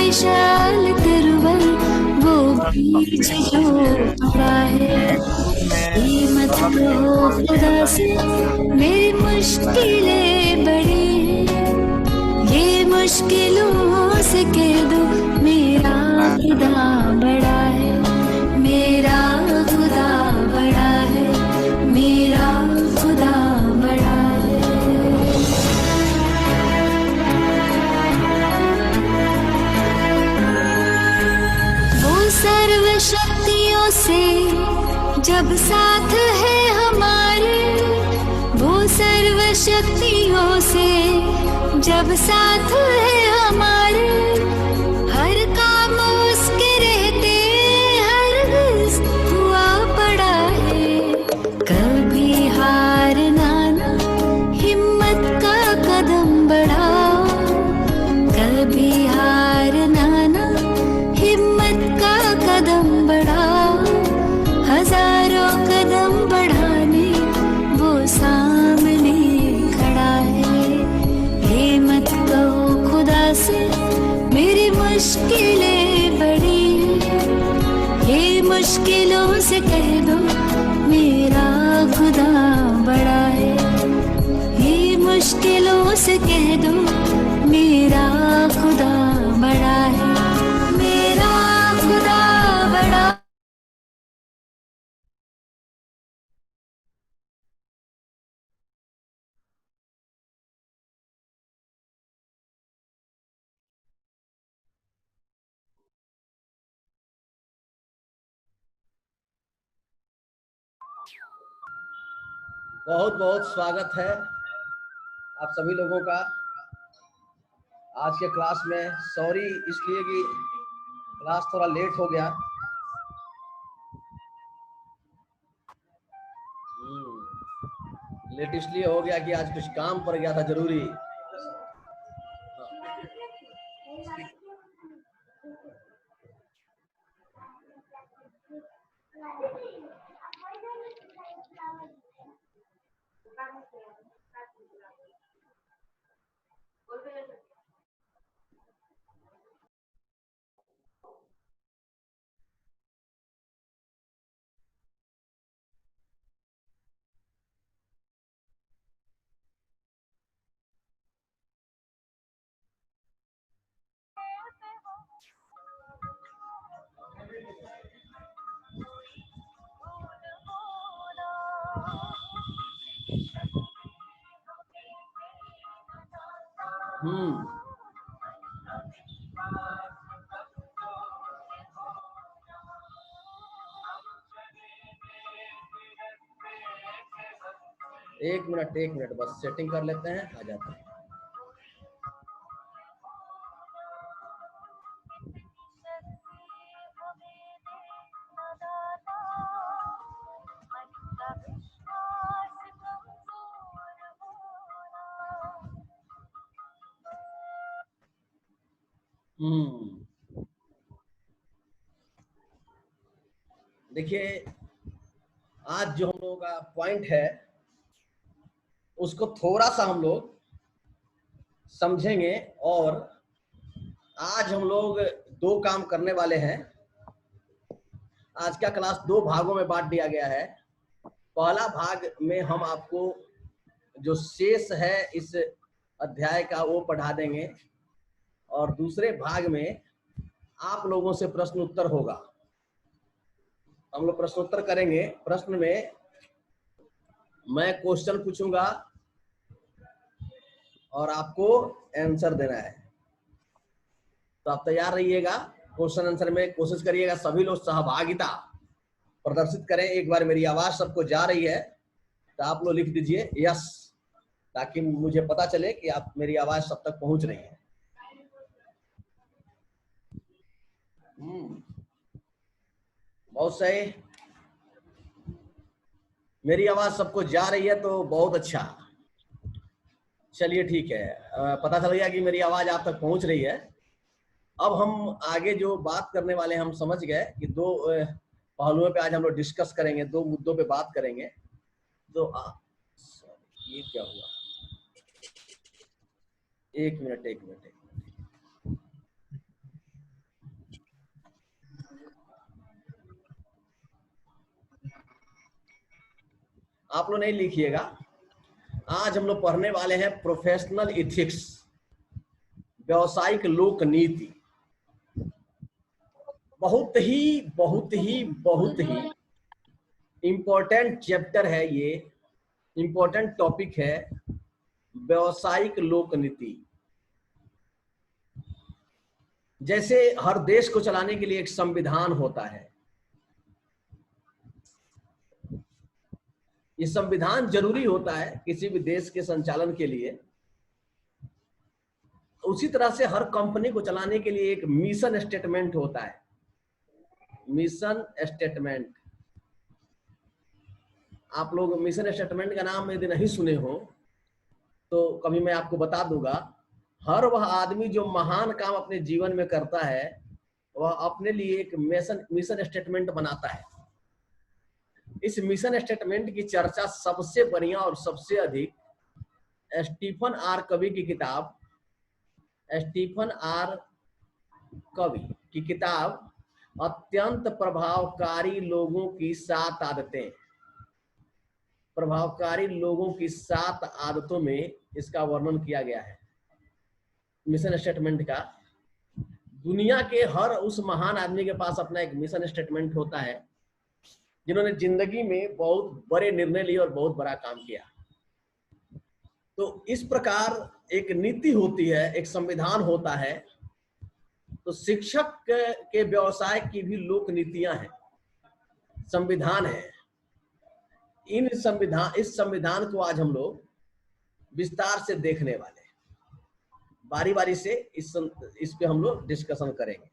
विशाल तिरुवन वो बीच जो पड़ा है। ये मत कहो खुदा से मेरी मुश्किलें बड़ी हैं, ये मुश्किलों से कह दो मेरा खुदा बड़ा है, मेरा खुदा बड़ा है, मेरा खुदा बड़ा है। वो सर्व शक्तियों से जब साथ है हमारे, वो सर्व शक्तियों से जब साथ है हमारे, हर काम उसके रहते हरगिज़ हुआ पड़ा है। कभी हारना ना, हिम्मत का कदम बढ़ाओ, कभी हारना ना, हिम्मत का कदम बढ़ाओ। हजारों कदम बढ़ाने वो सामने खड़ा है। ये मत कहो खुदा से मेरी मुश्किलें बड़ी हैं, ये मुश्किलों से कह दो मेरा खुदा बड़ा है, ये मुश्किलों से कह दो मेरा खुदा बड़ा है, मेरा खुदा बड़ा। बहुत बहुत स्वागत है आप सभी लोगों का आज के क्लास में। सॉरी इसलिए कि क्लास थोड़ा लेट हो गया। लेट इसलिए हो गया कि आज कुछ काम पड़ गया था जरूरी। एक मिनट बस सेटिंग कर लेते हैं, आ जाते हैं। देखिए आज जो हम लोगों का पॉइंट है उसको थोड़ा सा हम लोग समझेंगे और आज हम लोग दो काम करने वाले हैं। आज का क्लास दो भागों में बांट दिया गया है। पहला भाग में हम आपको जो शेष है इस अध्याय का वो पढ़ा देंगे और दूसरे भाग में आप लोगों से प्रश्न उत्तर होगा। हम लोग प्रश्न उत्तर करेंगे। प्रश्न में मैं क्वेश्चन पूछूंगा और आपको आंसर देना है, तो आप तैयार रहिएगा। क्वेश्चन आंसर में कोशिश करिएगा सभी लोग सहभागिता प्रदर्शित करें। एक बार मेरी आवाज सबको जा रही है तो आप लोग लिख दीजिए यस, ताकि मुझे पता चले कि आप मेरी आवाज सब तक पहुंच रही है। बहुत सही, मेरी आवाज सबको जा रही है तो बहुत अच्छा। चलिए ठीक है, पता चल गया कि मेरी आवाज आप तक पहुंच रही है। अब हम आगे जो बात करने वाले हम समझ गए कि दो पहलुओं पे आज हम लोग डिस्कस करेंगे, दो मुद्दों पे बात करेंगे। तो ये क्या हुआ? एक मिनट आप लोग नहीं लिखिएगा। आज हम लोग पढ़ने वाले हैं प्रोफेशनल इथिक्स, व्यावसायिक लोक नीति। बहुत ही इंपॉर्टेंट चैप्टर है ये, इंपॉर्टेंट टॉपिक है व्यावसायिक लोक नीति। जैसे हर देश को चलाने के लिए एक संविधान होता है, ये संविधान जरूरी होता है किसी भी देश के संचालन के लिए। उसी तरह से हर कंपनी को चलाने के लिए एक मिशन स्टेटमेंट होता है, मिशन स्टेटमेंट। आप लोग मिशन स्टेटमेंट का नाम यदि नहीं सुने हो तो कभी मैं आपको बता दूंगा। हर वह आदमी जो महान काम अपने जीवन में करता है वह अपने लिए एक मिशन स्टेटमेंट बनाता है। इस मिशन स्टेटमेंट की चर्चा सबसे बढ़िया और सबसे अधिक स्टीफन आर कवी की किताब, स्टीफन आर कवी की किताब अत्यंत प्रभावकारी लोगों की 7 आदतें, प्रभावकारी लोगों की 7 आदतों में इसका वर्णन किया गया है। मिशन स्टेटमेंट का दुनिया के हर उस महान आदमी के पास अपना एक मिशन स्टेटमेंट होता है जिन्होंने जिंदगी में बहुत बड़े निर्णय लिए और बहुत बड़ा काम किया। तो इस प्रकार एक नीति होती है, एक संविधान होता है। तो शिक्षक के व्यवसाय की भी लोक नीतियां हैं, संविधान है। इस संविधान को आज हम लोग विस्तार से देखने वाले हैं, बारी बारी से इस पे हम लोग डिस्कशन करेंगे।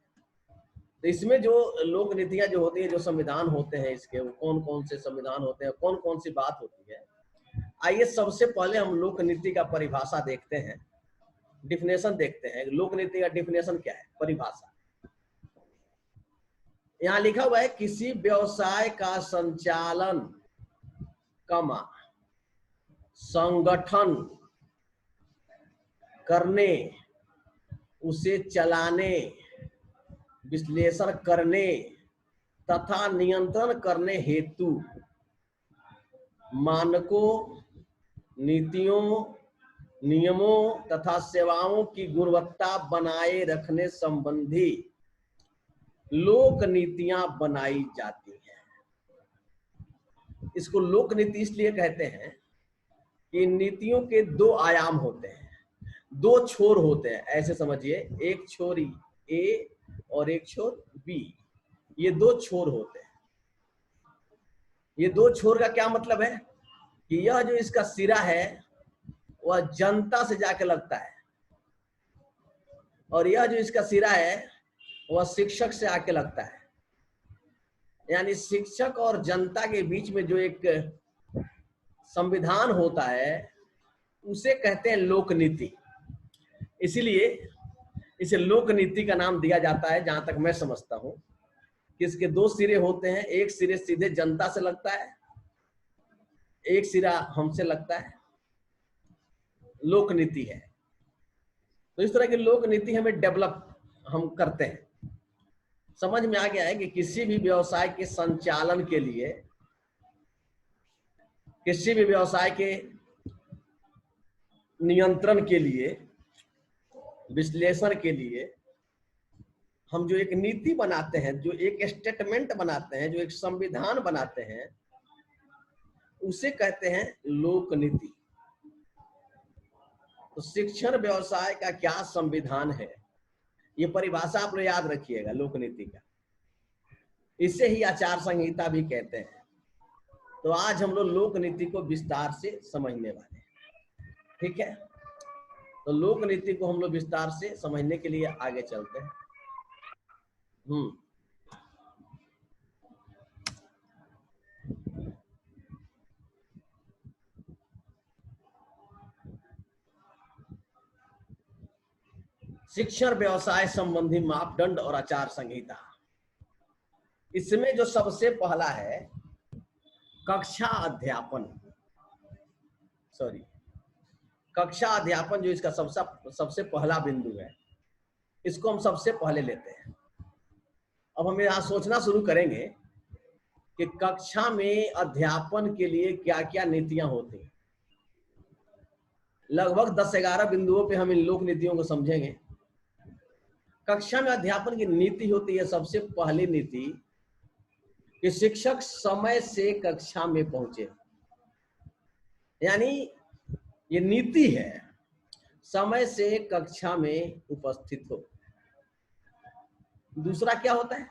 तो इसमें जो लोक नीतियां जो होती है, जो संविधान होते हैं इसके, वो कौन कौन से संविधान होते हैं, कौन कौन सी बात होती है। आइए सबसे पहले हम लोक नीति का परिभाषा देखते हैं, डिफिनेशन देखते हैं। लोक नीति का डिफिनेशन क्या है, परिभाषा। यहाँ लिखा हुआ है किसी व्यवसाय का संचालन कमा संगठन करने, उसे चलाने, विश्लेषण करने तथा नियंत्रण करने हेतु मानकों, नीतियों, नियमों तथा सेवाओं की गुणवत्ता बनाए रखने संबंधी लोक नीतियां बनाई जाती हैं। इसको लोक नीति इसलिए कहते हैं कि नीतियों के 2 आयाम होते हैं, 2 छोर होते हैं, ऐसे समझिए। एक छोर ए और एक छोर बी, ये 2 छोर होते हैं। ये 2 छोर का क्या मतलब है कि यह जो इसका सिरा है वह जनता से जाके लगता है, और यह जो इसका सिरा है वह शिक्षक से आके लगता है। यानी शिक्षक और जनता के बीच में जो एक संविधान होता है उसे कहते हैं लोक नीति। इसीलिए इसे लोक नीति का नाम दिया जाता है। जहां तक मैं समझता हूं कि इसके 2 सिरे होते हैं, एक सिरे सीधे जनता से लगता है, एक सिरा हमसे लगता है, लोक नीति है। तो इस तरह की लोक नीति हमें डेवलप हम करते हैं। समझ में आ गया है कि किसी भी व्यवसाय के संचालन के लिए, किसी भी व्यवसाय के नियंत्रण के लिए, विश्लेषण के लिए हम जो एक नीति बनाते हैं, जो एक स्टेटमेंट बनाते हैं, जो एक संविधान बनाते हैं, उसे कहते हैं लोक नीति। तो शिक्षण व्यवसाय का क्या संविधान है, ये परिभाषा आप लोग याद रखिएगा लोक नीति का। इसे ही आचार संहिता भी कहते हैं। तो आज हम लोग लोक नीति को विस्तार से समझने वाले हैं, ठीक है। तो लोक नीति को हम लोग विस्तार से समझने के लिए आगे चलते हैं। शिक्षण व्यवसाय संबंधी मापदंड और आचार संहिता। इसमें जो सबसे पहला है कक्षा अध्यापन, कक्षा अध्यापन, जो इसका सबसे पहला बिंदु है, इसको हम सबसे पहले लेते हैं। अब हम यहाँ सोचना शुरू करेंगे कि कक्षा में अध्यापन के लिए क्या क्या नीतियां होती हैं। लगभग 10-11 बिंदुओं पे हम इन लोक नीतियों को समझेंगे। कक्षा में अध्यापन की नीति होती है, सबसे पहली नीति कि शिक्षक समय से कक्षा में पहुंचे, यानी ये नीति है, समय से कक्षा में उपस्थित हो। दूसरा क्या होता है,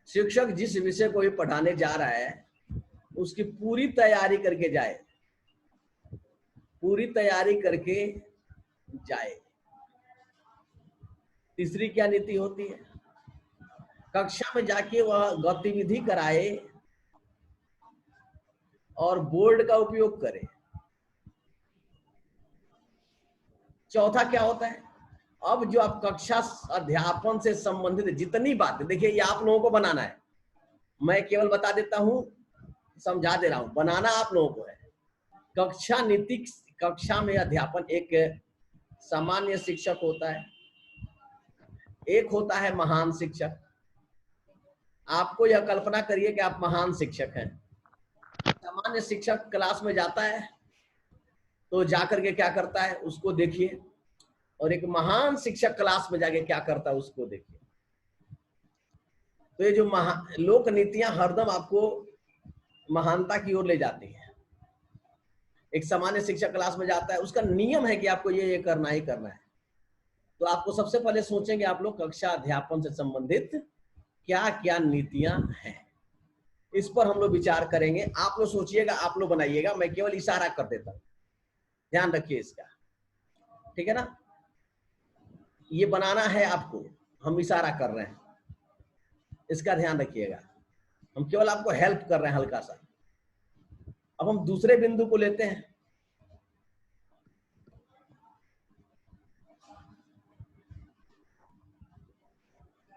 शिक्षक जिस विषय को भी पढ़ाने जा रहा है उसकी पूरी तैयारी करके जाए, पूरी तैयारी करके जाए। तीसरी क्या नीति होती है, कक्षा में जाके वह गतिविधि कराए और बोर्ड का उपयोग करे। चौथा क्या होता है, अब जो आप कक्षा अध्यापन से संबंधित जितनी बातें, देखिए ये आप लोगों को बनाना है, मैं केवल बता देता हूं, समझा दे रहा हूं, बनाना आप लोगों को है। कक्षा नीति, कक्षा में अध्यापन, एक सामान्य शिक्षक होता है, एक होता है महान शिक्षक। आपको यह कल्पना करिए कि आप महान शिक्षक हैं। सामान्य शिक्षक क्लास में जाता है तो जाकर के क्या करता है उसको देखिए, और एक महान शिक्षक क्लास में जाके क्या करता है उसको देखिए। तो ये जो लोक नीतियां हरदम आपको महानता की ओर ले जाती हैं। एक सामान्य शिक्षक क्लास में जाता है, उसका नियम है कि आपको ये करना ही करना है। तो आपको सबसे पहले सोचेंगे आप लोग कक्षा अध्यापन से संबंधित क्या क्या नीतियां हैं, इस पर हम लोग विचार करेंगे। आप लोग सोचिएगा, आप लोग बनाइएगा, मैं केवल इशारा कर देता हूं, ध्यान रखिए इसका, ठीक है ना। ये बनाना है आपको, हम इशारा कर रहे हैं, इसका ध्यान रखिएगा, हम केवल आपको हेल्प कर रहे हैं हल्का सा। अब हम दूसरे बिंदु को लेते हैं,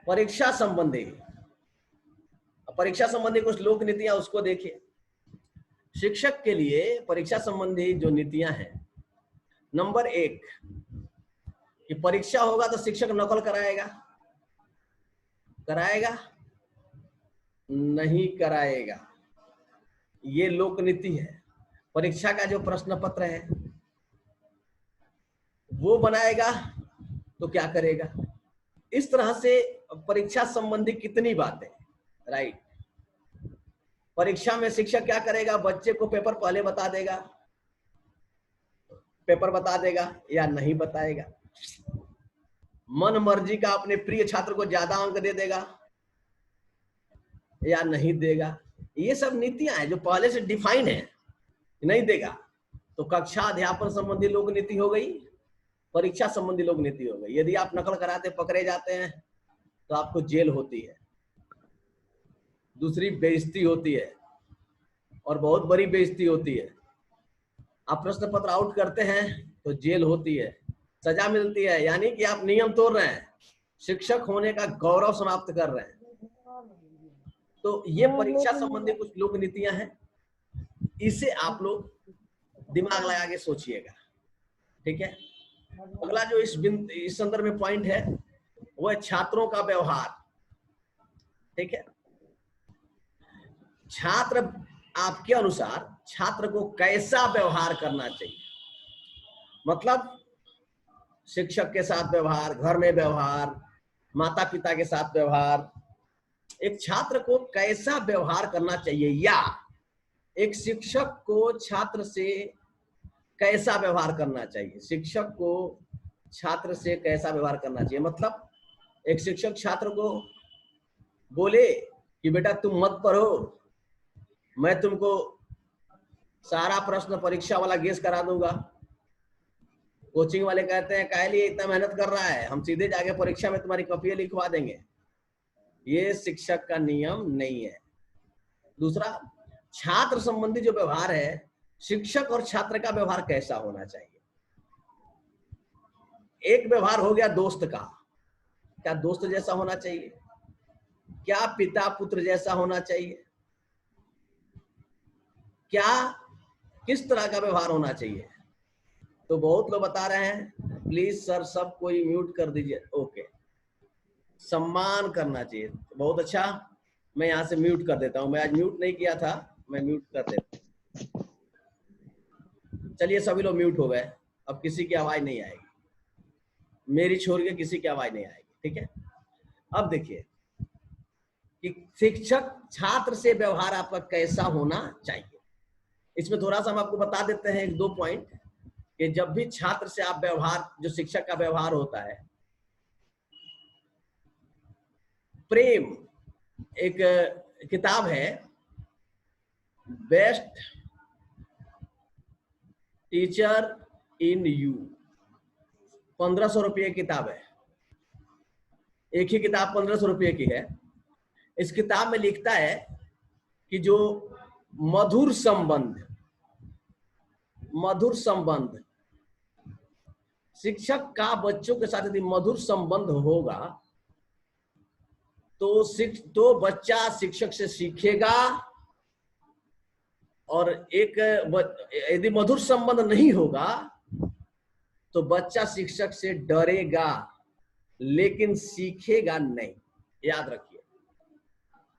परीक्षा संबंधी। परीक्षा संबंधी कुछ लोक नीतियां, उसको देखिए। शिक्षक के लिए परीक्षा संबंधी जो नीतियां हैं, नंबर 1 कि परीक्षा होगा तो शिक्षक नकल कराएगा, कराएगा नहीं कराएगा, ये लोक नीति है। परीक्षा का जो प्रश्न पत्र है वो बनाएगा तो क्या करेगा। इस तरह से परीक्षा संबंधी कितनी बातें, राइट। परीक्षा में शिक्षक क्या करेगा, बच्चे को पेपर पहले बता देगा, पेपर बता देगा या नहीं बताएगा, मन मर्जी का अपने प्रिय छात्र को ज्यादा अंक दे देगा या नहीं देगा। ये सब नीतियां हैं जो पहले से डिफाइन है, नहीं देगा तो कक्षा अध्यापन संबंधी लोक नीति हो गई, परीक्षा संबंधी लोक नीति हो गई। यदि आप नकल कराते पकड़े जाते हैं तो आपको जेल होती है, दूसरी बेइज्जती होती है, और बहुत बड़ी बेइज्जती होती है। आप प्रश्न पत्र आउट करते हैं तो जेल होती है, सजा मिलती है, यानी कि आप नियम तोड़ रहे हैं, शिक्षक होने का गौरव समाप्त कर रहे हैं। तो ये परीक्षा संबंधी कुछ लोक नीतियां हैं, इसे आप लोग दिमाग लगा के सोचिएगा, ठीक है। अगला जो इस संदर्भ में पॉइंट है वो है छात्रों का व्यवहार, ठीक है। छात्र, आपके अनुसार छात्र को कैसा व्यवहार करना चाहिए, मतलब शिक्षक के साथ व्यवहार, घर में व्यवहार, माता पिता के साथ व्यवहार, एक छात्र को कैसा व्यवहार करना चाहिए, या एक शिक्षक को छात्र से कैसा व्यवहार करना चाहिए, शिक्षक को छात्र से कैसा व्यवहार करना चाहिए। मतलब एक शिक्षक छात्र को बोले कि बेटा तुम मत पढ़ो, मैं तुमको सारा प्रश्न परीक्षा वाला गेस करा दूंगा। कोचिंग वाले कहते हैं काहे लिए इतना मेहनत कर रहा है, हम सीधे जाके परीक्षा में तुम्हारी कॉपी लिखवा देंगे। ये शिक्षक का नियम नहीं है। दूसरा, छात्र संबंधी जो व्यवहार है, शिक्षक और छात्र का व्यवहार कैसा होना चाहिए। एक व्यवहार हो गया दोस्त का, क्या दोस्त जैसा होना चाहिए, क्या पिता पुत्र जैसा होना चाहिए, क्या किस तरह का व्यवहार होना चाहिए। तो बहुत लोग बता रहे हैं प्लीज सर सब कोई म्यूट कर दीजिए, ओके। सम्मान करना चाहिए, बहुत अच्छा। मैं यहाँ से म्यूट कर देता हूँ, मैं आज म्यूट नहीं किया था, मैं म्यूट कर देता हूँ। चलिए सभी लोग म्यूट हो गए, अब किसी की आवाज नहीं आएगी, मेरी छोड़ के किसी की आवाज नहीं आएगी, ठीक है। अब देखिए कि शिक्षक छात्र से व्यवहार आपका कैसा होना चाहिए। इसमें थोड़ा सा हम आपको बता देते हैं 1-2 पॉइंट कि जब भी छात्र से आप व्यवहार, जो शिक्षक का व्यवहार होता है, प्रेम, एक किताब है बेस्ट टीचर इन यू, 1500 रुपये की किताब है, एक ही किताब 1500 रुपये की है। इस किताब में लिखता है कि जो मधुर संबंध शिक्षक का बच्चों के साथ यदि मधुर संबंध होगा तो बच्चा शिक्षक से सीखेगा, और यदि मधुर संबंध नहीं होगा तो बच्चा शिक्षक से डरेगा लेकिन सीखेगा नहीं। याद रखिए,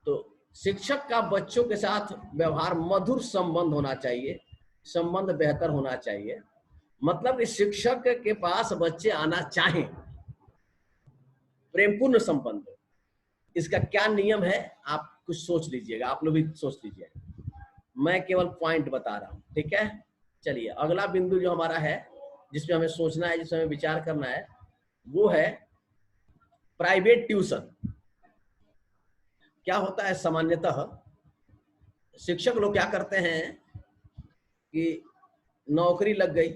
तो शिक्षक का बच्चों के साथ व्यवहार मधुर संबंध होना चाहिए, संबंध बेहतर होना चाहिए, मतलब कि शिक्षक के पास बच्चे आना चाहें, प्रेमपूर्ण संबंध। इसका क्या नियम है आप कुछ सोच लीजिएगा, आप लोग भी सोच लीजिएगा, मैं केवल पॉइंट बता रहा हूं, ठीक है। चलिए अगला बिंदु जो हमारा है, जिसमें हमें सोचना है, जिसमें हमें विचार करना है, वो है प्राइवेट ट्यूशन। क्या होता है, सामान्यतः शिक्षक लोग क्या करते हैं कि नौकरी लग गई,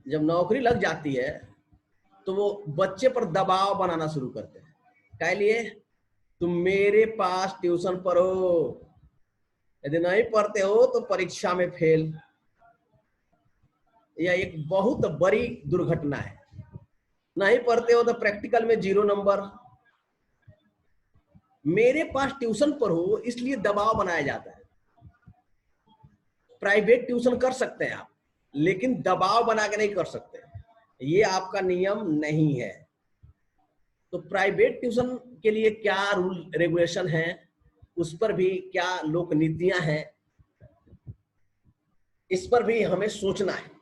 जब नौकरी लग जाती है तो वो बच्चे पर दबाव बनाना शुरू करते हैं। क्या लिए, तुम मेरे पास ट्यूशन पढ़ो, यदि नहीं पढ़ते हो तो परीक्षा में फेल। यह एक बहुत बड़ी दुर्घटना है। नहीं पढ़ते हो तो प्रैक्टिकल में 0 नंबर। मेरे पास ट्यूशन पढ़ो इसलिए दबाव बनाया जाता है। प्राइवेट ट्यूशन कर सकते हैं आप, लेकिन दबाव बना के नहीं कर सकते, ये आपका नियम नहीं है। तो प्राइवेट ट्यूशन के लिए क्या रूल रेगुलेशन है, उस पर भी क्या लोक नीतियां हैं, इस पर भी हमें सोचना है।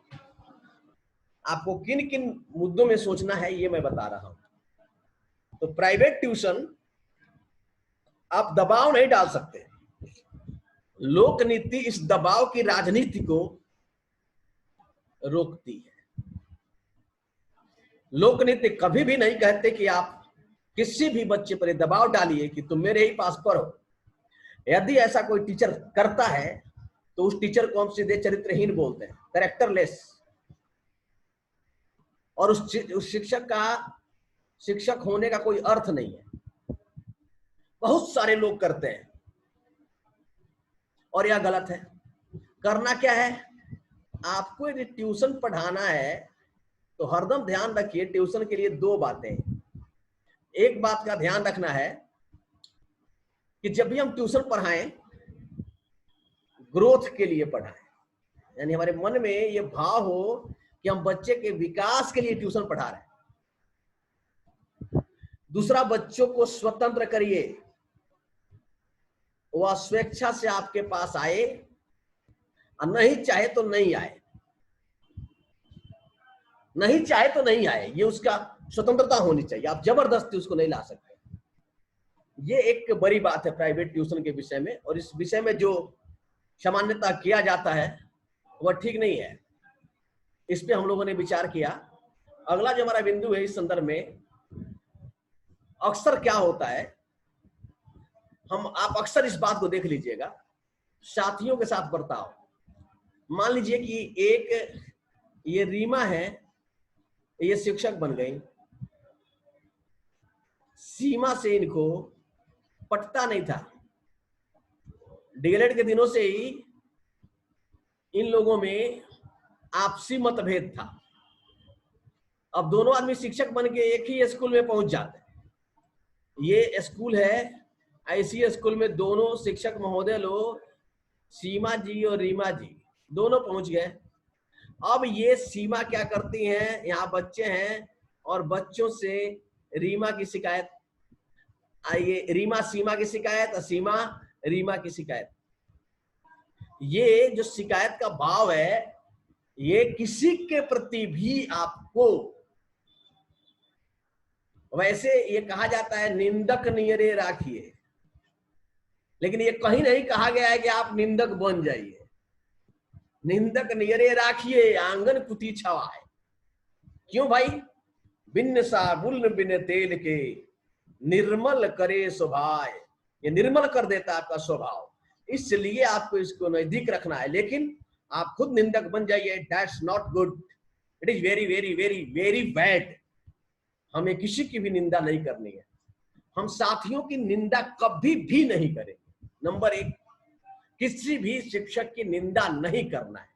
आपको किन किन मुद्दों में सोचना है ये मैं बता रहा हूं। तो प्राइवेट ट्यूशन आप दबाव नहीं डाल सकते। लोक नीति इस दबाव की राजनीति को रोकती है। लोक नीति कभी भी नहीं कहते कि आप किसी भी बच्चे पर दबाव डालिए कि तुम मेरे ही पास पढ़ो। यदि ऐसा कोई टीचर करता है तो उस टीचर को हम सीधे चरित्रहीन बोलते हैं, कैरेक्टरलेस। और उस शिक्षक का शिक्षक होने का कोई अर्थ नहीं है। बहुत सारे लोग करते हैं और यह गलत है। करना क्या है, आपको यदि ट्यूशन पढ़ाना है तो हरदम ध्यान रखिए, ट्यूशन के लिए 2 बातें। एक बात का ध्यान रखना है कि जब भी हम ट्यूशन पढ़ाएं, ग्रोथ के लिए पढ़ाएं, यानी हमारे मन में ये भाव हो कि हम बच्चे के विकास के लिए ट्यूशन पढ़ा रहे हैं। दूसरा, बच्चों को स्वतंत्र करिए, वह स्वेच्छा से आपके पास आए, और नहीं चाहे तो नहीं आए, नहीं चाहे तो नहीं आए, ये उसका स्वतंत्रता होनी चाहिए। आप जबरदस्ती उसको नहीं ला सकते। ये एक बड़ी बात है प्राइवेट ट्यूशन के विषय में, और इस विषय में जो सामान्यता किया जाता है वह ठीक नहीं है। इस पे हम लोगों ने विचार किया। अगला जो हमारा बिंदु है इस संदर्भ में, अक्सर क्या होता है, आप अक्सर इस बात को देख लीजिएगा, साथियों के साथ बर्ताव। मान लीजिए कि ये रीमा है, ये शिक्षक बन गई, सीमा से इनको पटता नहीं था। डीएलएड के दिनों से ही इन लोगों में आपसी मतभेद था। अब दोनों आदमी शिक्षक बन के एक ही स्कूल में पहुंच जाते हैं। ये स्कूल है, ऐसी स्कूल में दोनों शिक्षक महोदय लोग, सीमा जी और रीमा जी, दोनों पहुंच गए। अब ये सीमा क्या करती हैं, यहाँ बच्चे हैं और बच्चों से रीमा की शिकायत, आइए, रीमा सीमा की शिकायत, सीमा रीमा की शिकायत। ये जो शिकायत का भाव है, ये किसी के प्रति भी आपको, वैसे ये कहा जाता है निंदक नियरे राखिए, लेकिन ये कहीं नहीं कहा गया है कि आप निंदक बन जाइए। निंदक नियरे राखिए, आंगन कुती छवाए। क्यों भाई? बिन साबुन बिन तेल के निर्मल करे स्वभाव। ये निर्मल कर देता है आपका स्वभाव, इसलिए आपको इसको नजदीक रखना है। लेकिन आप खुद निंदक बन जाइए, that's not good, it is very very very very bad. हमें किसी की भी निंदा नहीं करनी है, हम साथियों की निंदा कभी भी नहीं करेंगे। नंबर 1, किसी भी शिक्षक की निंदा नहीं करना है।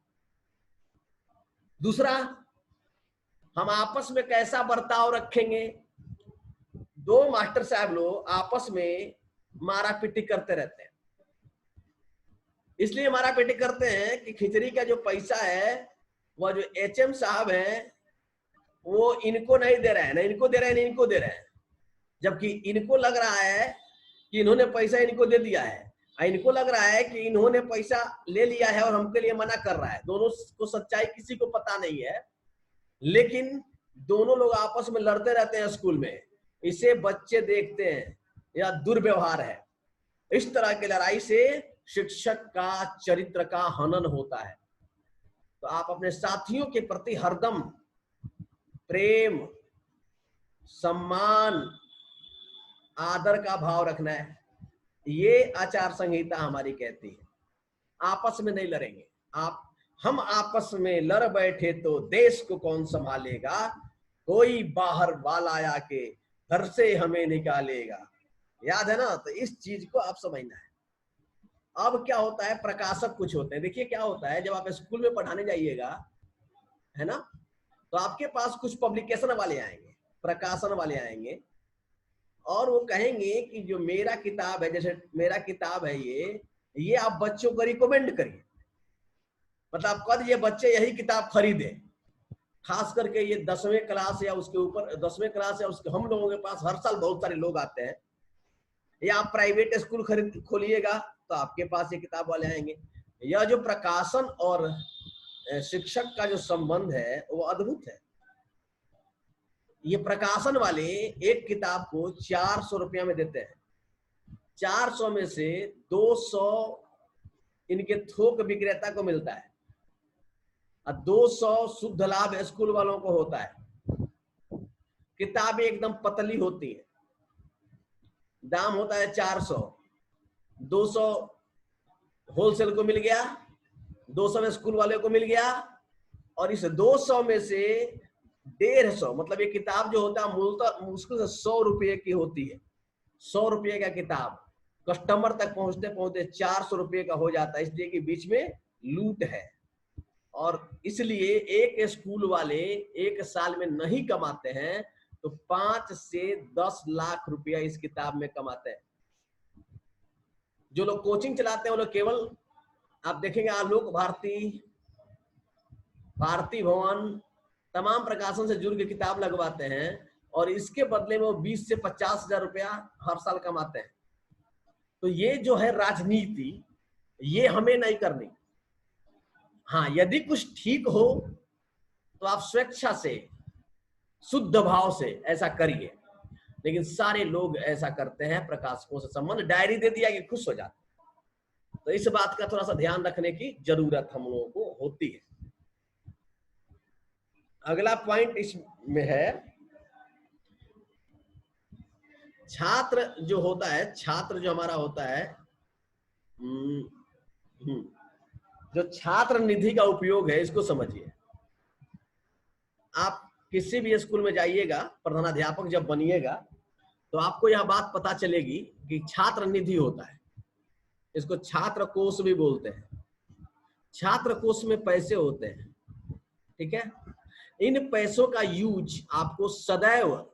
दूसरा, हम आपस में कैसा बर्ताव रखेंगे? 2 मास्टर साहब लोग आपस में मारा पीटी करते रहते हैं। इसलिए मारा पीटी करते हैं कि खिचड़ी का जो पैसा है, वह जो एचएम साहब है वो इनको नहीं दे रहे हैं, ना इनको दे रहे हैं, ना इनको दे रहे हैं। जबकि इनको लग रहा है कि इन्होंने पैसा इनको दे दिया है, इनको लग रहा है कि इन्होंने पैसा ले लिया है और हमके लिए मना कर रहा है। दोनों को सच्चाई किसी को पता नहीं है, लेकिन दोनों लोग आपस में लड़ते रहते हैं स्कूल में। इसे बच्चे देखते हैं, यह दुर्व्यवहार है। इस तरह की लड़ाई से शिक्षक का चरित्र का हनन होता है। तो आप अपने साथियों के प्रति हरदम प्रेम, सम्मान, आदर का भाव रखना है। ये आचार संहिता हमारी कहती है। आपस में नहीं लड़ेंगे। हम आपस में लड़ बैठे तो देश को कौन संभालेगा, कोई बाहर वाला आके घर से हमें निकालेगा। याद है ना? तो इस चीज को आप समझना है। अब क्या होता है, प्रकाशक कुछ होते हैं। देखिए क्या होता है, जब आप स्कूल में पढ़ाने जाइएगा, है ना, तो आपके पास कुछ पब्लिकेशन वाले आएंगे, प्रकाशन वाले आएंगे, और वो कहेंगे कि जो मेरा किताब है, जैसे मेरा किताब है ये आप बच्चों को रिकमेंड करिए। मतलब आप कह दीजिए बच्चे यही किताब खरीदे। खास करके ये 10वीं क्लास या उसके ऊपर, 10वीं क्लास या उसके, हम लोगों के पास हर साल बहुत सारे लोग आते हैं। या आप प्राइवेट स्कूल खोलिएगा तो आपके पास ये किताब वाले आएंगे। यह जो प्रकाशन और शिक्षक का जो संबंध है वो अद्भुत है। ये प्रकाशन वाले एक किताब को 400 रुपया में देते हैं। 400 में से 200 इनके थोक विक्रेता को मिलता है और 200 शुद्ध लाभ स्कूल वालों को होता है। किताबें एकदम पतली होती है, दाम होता है 400, 200 होलसेल को मिल गया, 200 स्कूल वाले को मिल गया, और इस 200 में से 150, मतलब ये किताब जो होता है मूलतः मुश्किल से 100 रुपये की होती है। 100 रुपये का किताब कस्टमर तक पहुंचते पहुंचते 400 रुपये का हो जाता है, इसलिए कि बीच में लूट है। और इसलिए एक स्कूल वाले एक साल में नहीं कमाते हैं तो 5 से 10 लाख रुपया इस किताब में कमाते हैं। जो लोग कोचिंग चलाते हैं वो लोग केवल, आप देखेंगे आलोक भारती, भारती भवन, तमाम प्रकाशन से जुड़ के किताब लगवाते हैं और इसके बदले में वो 20 से 50 हजार रुपया हर साल कमाते हैं। तो ये जो है राजनीति, ये हमें नहीं करनी। हाँ, यदि कुछ ठीक हो तो आप स्वेच्छा से, शुद्ध भाव से ऐसा करिए, लेकिन सारे लोग ऐसा करते हैं। प्रकाशकों से संबंध, डायरी दे दिया कि खुश हो जाते। तो इस बात का थोड़ा सा ध्यान रखने की जरूरत हम लोगों को होती है। अगला पॉइंट इसमें है, छात्र जो होता है, छात्र जो हमारा होता है, जो छात्र निधि का उपयोग है, इसको समझिए। आप किसी भी स्कूल में जाइएगा, प्रधानाध्यापक जब बनिएगा तो आपको यह बात पता चलेगी कि छात्र निधि होता है, इसको छात्र कोष भी बोलते हैं। छात्र कोष में पैसे होते हैं, ठीक है। इन पैसों का यूज आपको सदैव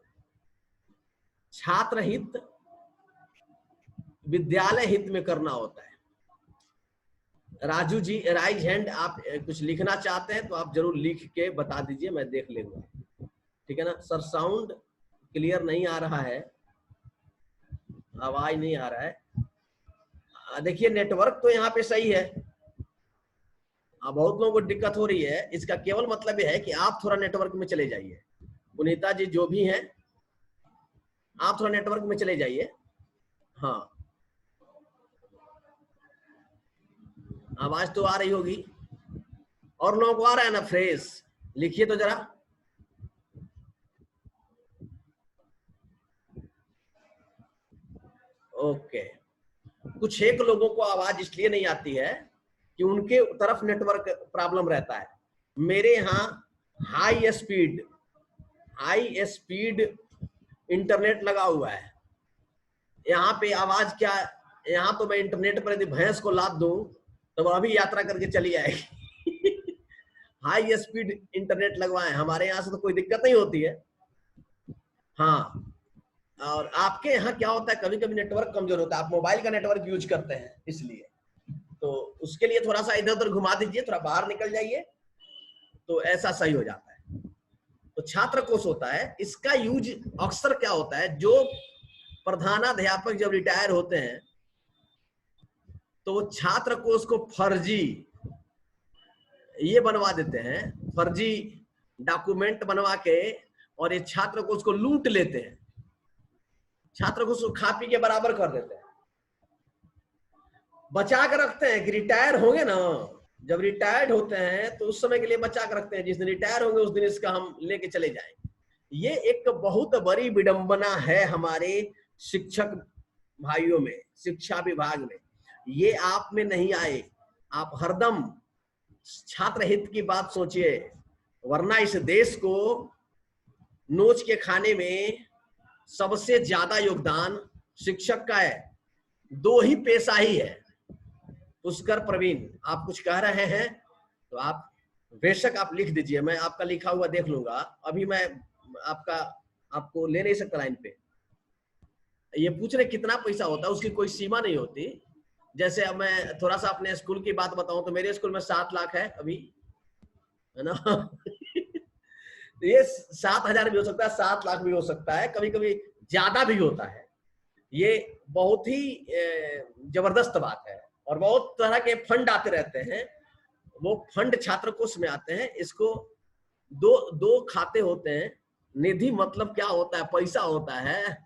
छात्र हित, विद्यालय हित में करना होता है। राजू जी, राइज हैंड, आप कुछ लिखना चाहते हैं तो आप जरूर लिख के बता दीजिए, मैं देख लूंगा, ठीक है ना। सर साउंड क्लियर नहीं आ रहा है, आवाज नहीं आ रहा है। देखिए नेटवर्क तो यहाँ पे सही है। बहुत लोगों को दिक्कत हो रही है, इसका केवल मतलब यह है कि आप थोड़ा नेटवर्क में चले जाइए। पुनीता जी जो भी हैं, आप थोड़ा नेटवर्क में चले जाइए। हाँ, आवाज तो आ रही होगी। और लोगों को आ रहा है ना फ्रेश? लिखिए तो जरा। ओके। कुछ एक लोगों को आवाज इसलिए नहीं आती है कि उनके तरफ नेटवर्क प्रॉब्लम रहता है। मेरे यहाँ हाई स्पीड इंटरनेट लगा हुआ है। यहाँ पे आवाज क्या, यहाँ तो मैं इंटरनेट पर यदि भैंस को लाद दूं तो वह अभी यात्रा करके चली आएगी। हाई स्पीड इंटरनेट लगवाए हमारे यहाँ से, तो कोई दिक्कत नहीं होती है। हाँ, और आपके यहाँ क्या होता है, कभी कभी नेटवर्क कमजोर होता है। आप मोबाइल का नेटवर्क यूज करते हैं इसलिए, तो उसके लिए थोड़ा सा इधर उधर घुमा दीजिए, थोड़ा बाहर निकल जाइए, तो ऐसा सही हो जाता है। तो छात्र कोष होता है, इसका यूज अक्सर क्या होता है, जो प्रधानाध्यापक जब रिटायर होते हैं तो वो छात्र कोष को फर्जी ये बनवा देते हैं, फर्जी डॉक्यूमेंट बनवा के, और ये छात्र कोष को लूट लेते हैं, छात्र कोष को खा पी के बराबर कर देते हैं। बचा कर रखते हैं कि रिटायर होंगे ना, जब रिटायर्ड होते हैं तो उस समय के लिए बचा कर रखते हैं, जिस दिन रिटायर होंगे उस दिन इसका हम लेके चले जाएंगे। ये एक बहुत बड़ी विडंबना है हमारे शिक्षक भाइयों में, शिक्षा विभाग में। ये आप में नहीं आए। आप हरदम छात्र हित की बात सोचिए, वरना इस देश को नोच के खाने में सबसे ज्यादा योगदान शिक्षक का है। दो ही पेशा ही है। पुष्कर प्रवीण, आप कुछ कह रहे हैं तो आप बेशक आप लिख दीजिए, मैं आपका लिखा हुआ देख लूंगा। अभी मैं आपको ले नहीं सकता लाइन पे। ये पूछ रहे कितना पैसा होता है, उसकी कोई सीमा नहीं होती। जैसे अब मैं थोड़ा सा अपने स्कूल की बात बताऊं तो मेरे स्कूल में 7 लाख है अभी, है ना। तो ये 7,000 भी हो सकता है, 7 लाख भी हो सकता है, कभी कभी ज्यादा भी होता है। ये बहुत ही जबरदस्त बात है। और बहुत तरह के फंड आते रहते हैं, वो फंड छात्र कोष में आते हैं। इसको दो खाते होते हैं। निधि मतलब क्या होता है, पैसा होता है।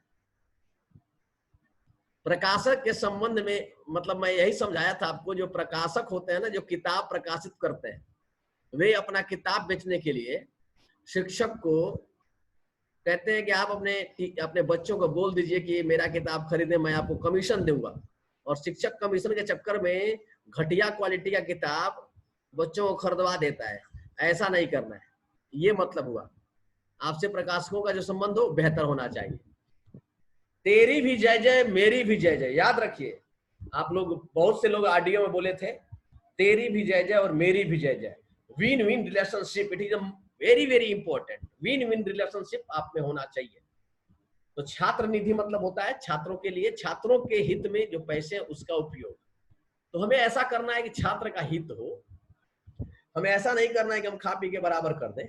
प्रकाशक के संबंध में मतलब मैं यही समझाया था आपको, जो प्रकाशक होते हैं ना, जो किताब प्रकाशित करते हैं, वे अपना किताब बेचने के लिए शिक्षक को कहते हैं कि आप अपने बच्चों को बोल दीजिए कि मेरा किताब खरीदे, मैं आपको कमीशन दूंगा। और शिक्षक कमीशन के चक्कर में घटिया क्वालिटी का किताब बच्चों को खरीदवा देता है। ऐसा नहीं करना है। ये मतलब हुआ, आपसे प्रकाशकों का जो संबंध हो बेहतर होना चाहिए। तेरी भी जय जय, मेरी भी जय जय। याद रखिए, आप लोग, बहुत से लोग ऑडियो में बोले थे तेरी भी जय जय और मेरी भी जय जय। Win win relationship, it is very very important. Win win relationship आप में होना चाहिए। तो छात्र निधि मतलब होता है छात्रों के लिए, छात्रों के हित में जो पैसे हैं उसका उपयोग। तो हमें ऐसा करना है कि छात्र का हित हो, हमें ऐसा नहीं करना है कि हम खा पी के बराबर कर दें।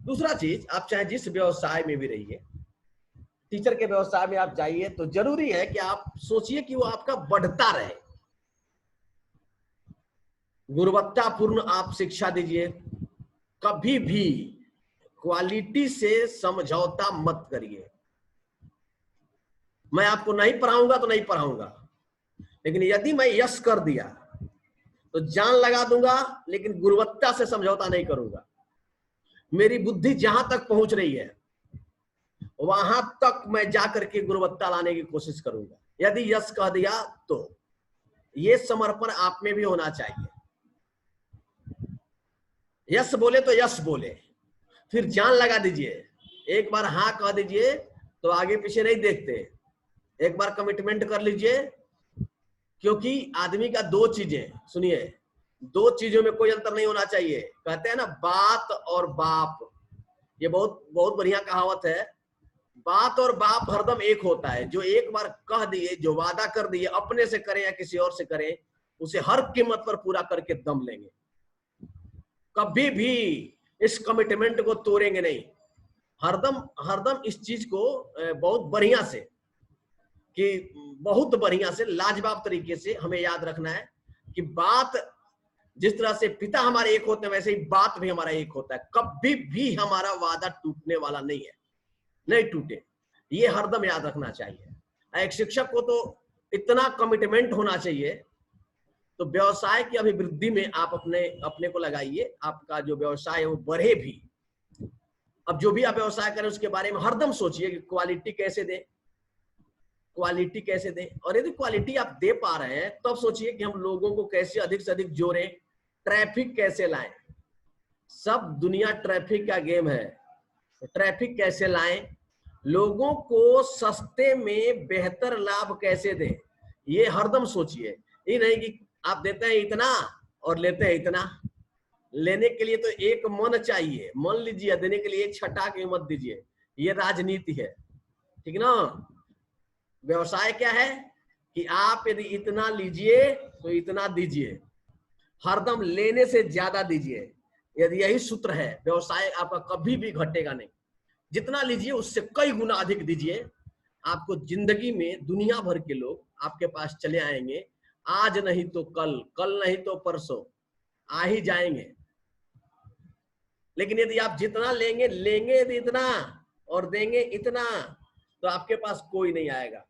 दूसरा चीज, आप चाहे जिस व्यवसाय में भी रहिए, टीचर के व्यवसाय में आप जाइए, तो जरूरी है कि आप सोचिए कि वो आपका बढ़ता रहे। गुणवत्तापूर्ण आप शिक्षा दीजिए, कभी भी क्वालिटी से समझौता मत करिए। मैं आपको नहीं पढ़ाऊंगा तो नहीं पढ़ाऊंगा, लेकिन यदि मैं यस कर दिया तो जान लगा दूंगा, लेकिन गुणवत्ता से समझौता नहीं करूंगा। मेरी बुद्धि जहां तक पहुंच रही है वहां तक मैं जाकर के गुणवत्ता लाने की कोशिश करूंगा। यदि यस कह दिया तो ये समर्पण आप में भी होना चाहिए। यस बोले तो यस बोले, फिर जान लगा दीजिए। एक बार हाँ कह दीजिए तो आगे पीछे नहीं देखते, एक बार कमिटमेंट कर लीजिए। क्योंकि आदमी का दो चीजें, सुनिए, दो चीजों में कोई अंतर नहीं होना चाहिए। कहते हैं ना बात और बाप, ये बहुत बहुत बढ़िया कहावत है। बात और बाप हरदम एक होता है। जो एक बार कह दिए, जो वादा कर दिए, अपने से करें या किसी और से करें, उसे हर कीमत पर पूरा करके दम लेंगे। कभी भी इस कमिटमेंट को तोड़ेंगे नहीं। हरदम इस चीज को बहुत बढ़िया से कि बहुत बढ़िया से लाजवाब तरीके से हमें याद रखना है कि बात जिस तरह से पिता हमारे एक होते हैं वैसे ही बात भी हमारा एक होता है। कभी भी हमारा वादा टूटने वाला नहीं है, नहीं टूटे, ये हरदम याद रखना चाहिए। एक शिक्षक को तो इतना कमिटमेंट होना चाहिए। तो व्यवसाय की अभिवृद्धि में आप अपने को लगाइए, आपका जो व्यवसाय है वो बढ़े भी। अब जो भी आप व्यवसाय करें उसके बारे में हरदम सोचिए कि क्वालिटी कैसे दें, क्वालिटी कैसे दें। और यदि क्वालिटी आप दे पा रहे हैं तब सोचिए कि हम लोगों को कैसे अधिक से अधिक जोड़ें, ट्रैफिक कैसे लाएं। सब दुनिया ट्रैफिक का गेम है, तो ट्रैफिक कैसे लाएं, लोगों को सस्ते में बेहतर लाभ कैसे दें, ये हरदम सोचिए। ये नहीं कि आप देते हैं इतना और लेते हैं इतना। लेने के लिए तो एक मन चाहिए, मन लीजिए, देने के लिए एक छटा के मत दीजिए, ये राजनीति है, ठीक ना। व्यवसाय क्या है कि आप यदि इतना लीजिए तो इतना दीजिए, हरदम लेने से ज्यादा दीजिए। यदि यही सूत्र है, व्यवसाय आपका कभी भी घटेगा नहीं। जितना लीजिए उससे कई गुना अधिक दीजिए, आपको जिंदगी में दुनिया भर के लोग आपके पास चले आएंगे। आज नहीं तो कल, कल नहीं तो परसों आ ही जाएंगे। लेकिन यदि आप जितना लेंगे यदि इतना और देंगे इतना, तो आपके पास कोई नहीं आएगा।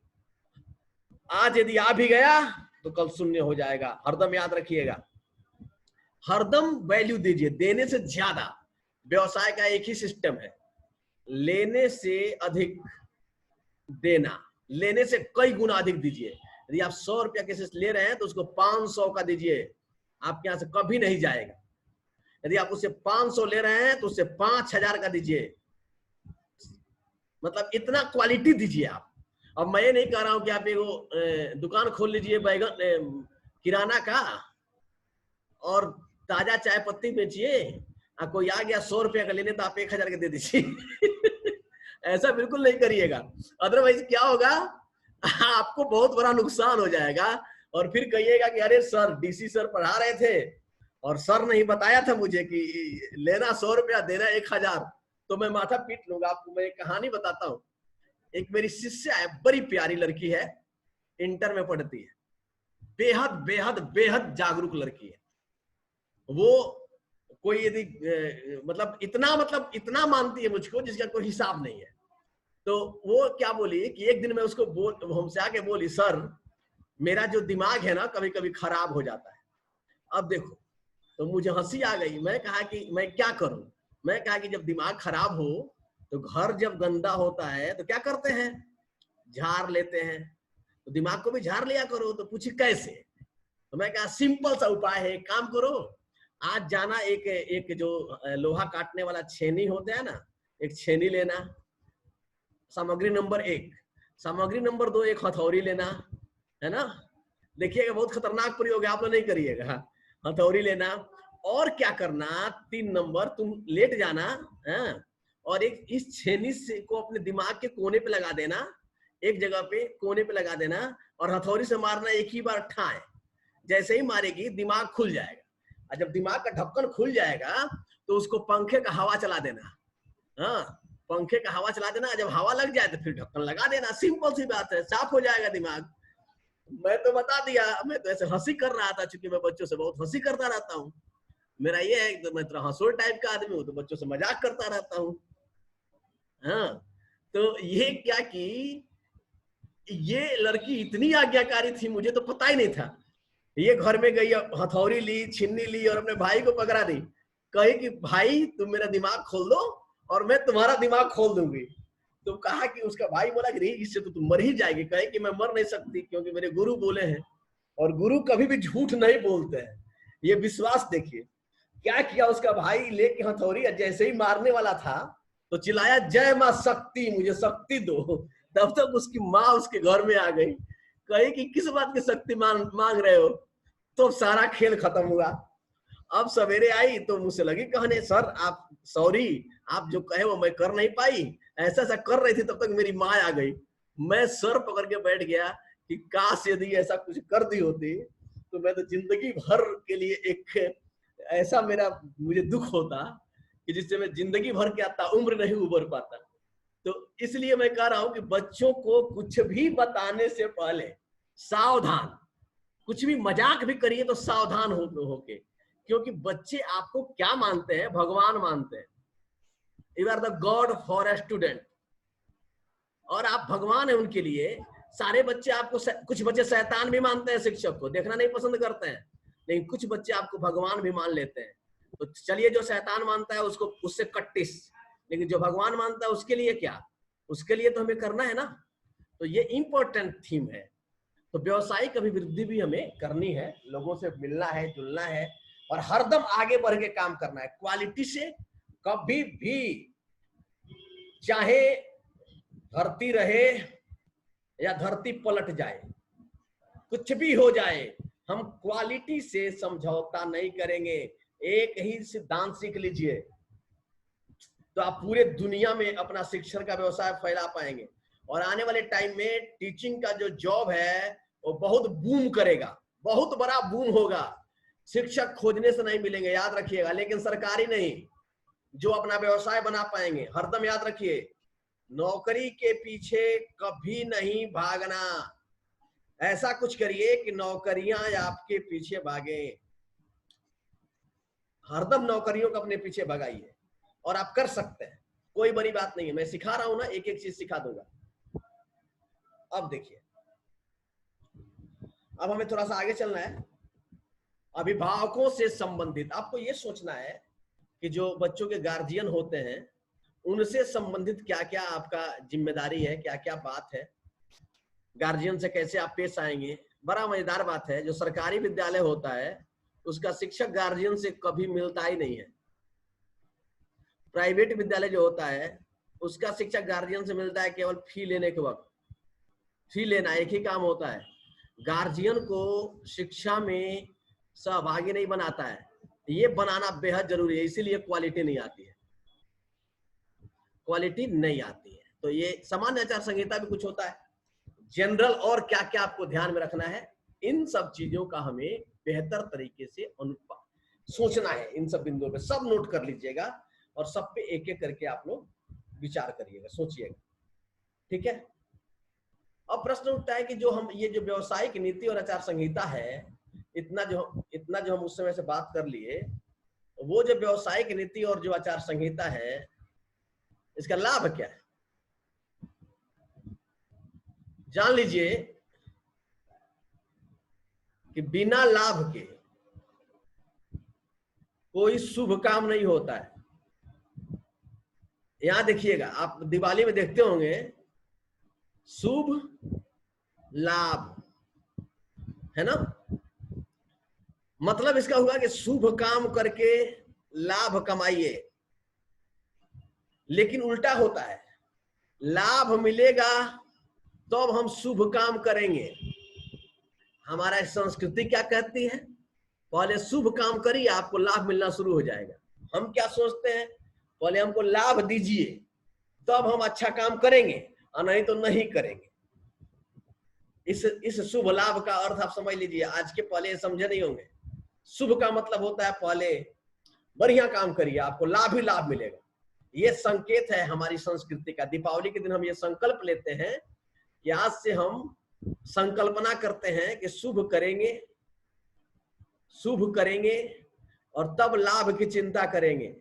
आज यदि आ भी गया तो कल शून्य हो जाएगा। हरदम याद रखिएगा, हरदम वैल्यू दीजिए, देने से ज्यादा। व्यवसाय का एक ही सिस्टम है, लेने से अधिक देना, लेने से कई गुना अधिक दीजिए। यदि आप 100 रुपया किसी से ले रहे हैं तो उसको 500 का दीजिए, आपके यहां से कभी नहीं जाएगा। यदि आप उससे 500 ले रहे हैं तो उससे 5000 का दीजिए, मतलब इतना क्वालिटी दीजिए आप। अब मैं ये नहीं कह रहा हूं कि आप एक दुकान खोल लीजिए बैगन किराना का और ताजा चाय पत्ती बेचिए, कोई आ गया 100 रुपया का लेने तो आप 1000 का दे दीजिए। ऐसा बिल्कुल नहीं करिएगा, अदरवाइज क्या होगा, आपको बहुत बड़ा नुकसान हो जाएगा। और फिर कहिएगा कि अरे सर, डीसी सर पढ़ा रहे थे और सर नहीं बताया था मुझे कि लेना 100 रुपया देना 1000, तो मैं माथा पीट लूंगा। आपको मैं एक कहानी बताता हूँ। एक मेरी शिष्या है, बड़ी प्यारी लड़की है, इंटर में पढ़ती है, बेहद बेहद बेहद जागरूक लड़की है। वो कोई यदि मतलब इतना मानती है मुझको जिसका कोई हिसाब नहीं है। तो वो क्या बोली कि एक दिन मैं उसको हमसे आके बोली, सर मेरा जो दिमाग है ना कभी कभी खराब हो जाता है। अब देखो, तो मुझे हंसी आ गई। मैं कहा कि मैं क्या करूं। मैं कहा कि जब दिमाग खराब हो तो घर जब गंदा होता है तो क्या करते हैं, झाड़ लेते हैं। तो दिमाग को भी झाड़ लिया करो। तो पूछी कैसे, तो मैं कहा सिंपल सा उपाय है, एक काम करो, आज जाना एक जो लोहा काटने वाला छेनी होता है ना, एक छेनी लेना, सामग्री नंबर 1। सामग्री नंबर 2, एक हथौड़ी लेना, है ना। देखिएगा बहुत खतरनाक प्रयोग है, आप लोग नहीं करिएगा। हथौड़ी लेना और क्या करना, 3 नंबर तुम लेट जाना है और एक इस छेनी से को अपने दिमाग के कोने पे लगा देना, एक जगह पे कोने पे लगा देना और हथौड़ी से मारना एक ही बार ठाए। जैसे ही मारेगी दिमाग खुल जाएगा, और जब दिमाग का ढक्कन खुल जाएगा तो उसको पंखे का हवा चला देना। हाँ, पंखे का हवा चला देना, जब हवा लग जाए तो फिर ढक्कन लगा देना। सिंपल सी बात है, साफ हो जाएगा दिमाग। मैं तो बता दिया, मैं तो ऐसे हंसी कर रहा था, क्योंकि मैं बच्चों से बहुत हंसी करता रहता हूँ। मेरा ये है कि मैं तो हंसोड़ टाइप का आदमी हूँ, तो बच्चों से मजाक करता रहता हूँ। हाँ, तो ये क्या कि ये लड़की इतनी आज्ञाकारी थी, मुझे तो पता ही नहीं था। ये घर में गई, हथौड़ी ली, छीनी ली और अपने भाई को पकड़ा दी, कही कि भाई तुम मेरा दिमाग खोल दो और मैं तुम्हारा दिमाग खोल दूंगी। तो कहा कि उसका भाई बोला कि नहीं, इससे तो तुम मर ही जाएगी। कहे कि मैं मर नहीं सकती, क्योंकि मेरे गुरु बोले हैं, और गुरु कभी भी झूठ नहीं बोलते हैं। ये विश्वास देखिए क्या किया उसका भाई, लेके हथौड़ी जैसे ही मारने वाला था तो चिल्लाया, जय मां शक्ति, मुझे शक्ति दो। तब तक उसकी माँ उसके घर में आ गई, कही कि किस बात की शक्ति मांग रहे हो। तो सारा खेल खत्म हुआ। अब सवेरे आई तो मुझसे लगी कहने, सर आप सॉरी, आप जो कहे वो मैं कर नहीं पाई, ऐसा ऐसा कर रही थी, तब तक मेरी माँ आ गई। मैं सर पकड़ के बैठ गया कि काश यदि ऐसा कुछ कर दी होती तो मैं तो जिंदगी भर के लिए एक ऐसा मुझे दुख होता कि जिससे मैं जिंदगी भर के आता उम्र नहीं उबर पाता। तो इसलिए मैं कह रहा हूं कि बच्चों को कुछ भी बताने से पहले सावधान, कुछ भी मजाक भी करिए तो सावधान होके, क्योंकि बच्चे आपको क्या मानते हैं? भगवान मानते हैं। You are the god for a student, और आप भगवान है उनके लिए। सारे बच्चे आपको, कुछ बच्चे शैतान भी मानते हैं, शिक्षक को देखना नहीं पसंद करते हैं, लेकिन कुछ बच्चे आपको भगवान भी मान लेते हैं। तो चलिए, जो शैतान मानता है उसको, उससे कट्टिस, लेकिन जो भगवान मानता है उसके लिए क्या? उसके लिए तो हमें करना है ना। तो ये इंपॉर्टेंट थीम है। तो व्यवसायिक अभिवृद्धि भी हमें करनी है, लोगों से मिलना है, जुलना है, और हरदम आगे बढ़ के काम करना है क्वालिटी से। कभी भी, चाहे धरती रहे या धरती पलट जाए, कुछ भी हो जाए, हम क्वालिटी से समझौता नहीं करेंगे। एक ही सिद्धांत सीख लीजिए तो आप पूरे दुनिया में अपना शिक्षण का व्यवसाय फैला पाएंगे। और आने वाले टाइम में टीचिंग का जो जॉब है वो बहुत बूम करेगा, बहुत बड़ा बूम होगा। शिक्षक खोजने से नहीं मिलेंगे, याद रखिएगा, लेकिन सरकारी नहीं, जो अपना व्यवसाय बना पाएंगे। हरदम याद रखिए, नौकरी के पीछे कभी नहीं भागना। ऐसा कुछ करिए कि नौकरियां आपके पीछे भागे। हरदम नौकरियों को अपने पीछे भगाइए, और आप कर सकते हैं, कोई बड़ी बात नहीं है। मैं सिखा रहा हूं ना, एक एक चीज सिखा दूंगा। अब देखिए, अब हमें थोड़ा सा आगे चलना है। अभिभावकों से संबंधित आपको ये सोचना है कि जो बच्चों के गार्जियन होते हैं उनसे संबंधित क्या क्या आपका जिम्मेदारी है, क्या क्या बात है, गार्जियन से कैसे आप पेश आएंगे। बड़ा मजेदार बात है, जो सरकारी विद्यालय होता है उसका शिक्षक गार्जियन से कभी मिलता ही नहीं है। प्राइवेट विद्यालय जो होता है उसका शिक्षक गार्जियन से मिलता है केवल फी लेने के वक्त। फी लेना एक ही काम होता है, गार्जियन को शिक्षा में सहभागी नहीं बनाता है। ये बनाना बेहद जरूरी है, इसीलिए क्वालिटी नहीं आती है, क्वालिटी नहीं आती है। तो ये सामान्य आचार संहिता भी कुछ होता है, जनरल, और क्या क्या आपको ध्यान में रखना है, इन सब चीजों का हमें बेहतर तरीके से सोचना है। इन सब बिंदुओं पे सब नोट कर लीजिएगा, और सब पे एक एक करके आप लोग विचार करिएगा, सोचिएगा, ठीक है। अब प्रश्न उठता है कि जो हम ये जो व्यवसायिक नीति और आचार संहिता है, इतना जो हम उस समय से बात कर लिए, वो जो व्यवसायिक नीति और जो आचार संहिता है, इसका लाभ क्या है? जान लीजिए कि बिना लाभ के कोई शुभ काम नहीं होता है। यहां देखिएगा, आप दिवाली में देखते होंगे शुभ लाभ, है ना। मतलब इसका हुआ कि शुभ काम करके लाभ कमाइए। लेकिन उल्टा होता है, लाभ मिलेगा तो अब हम शुभ काम करेंगे। हमारा संस्कृति क्या कहती है? पहले शुभ काम करिए, आपको लाभ मिलना शुरू हो जाएगा। हम क्या सोचते हैं? पहले हमको लाभ दीजिए तब हम अच्छा काम करेंगे, और नहीं तो नहीं करेंगे। इस शुभ लाभ का अर्थ आप समझ लीजिए। आज के पहले समझे नहीं होंगे। शुभ का मतलब होता है पहले बढ़िया काम करिए, आपको लाभ ही लाभ मिलेगा। ये संकेत है हमारी संस्कृति का। दीपावली के दिन हम ये संकल्प लेते हैं कि आज से हम संकल्पना करते हैं कि शुभ करेंगे और तब लाभ की चिंता करेंगे।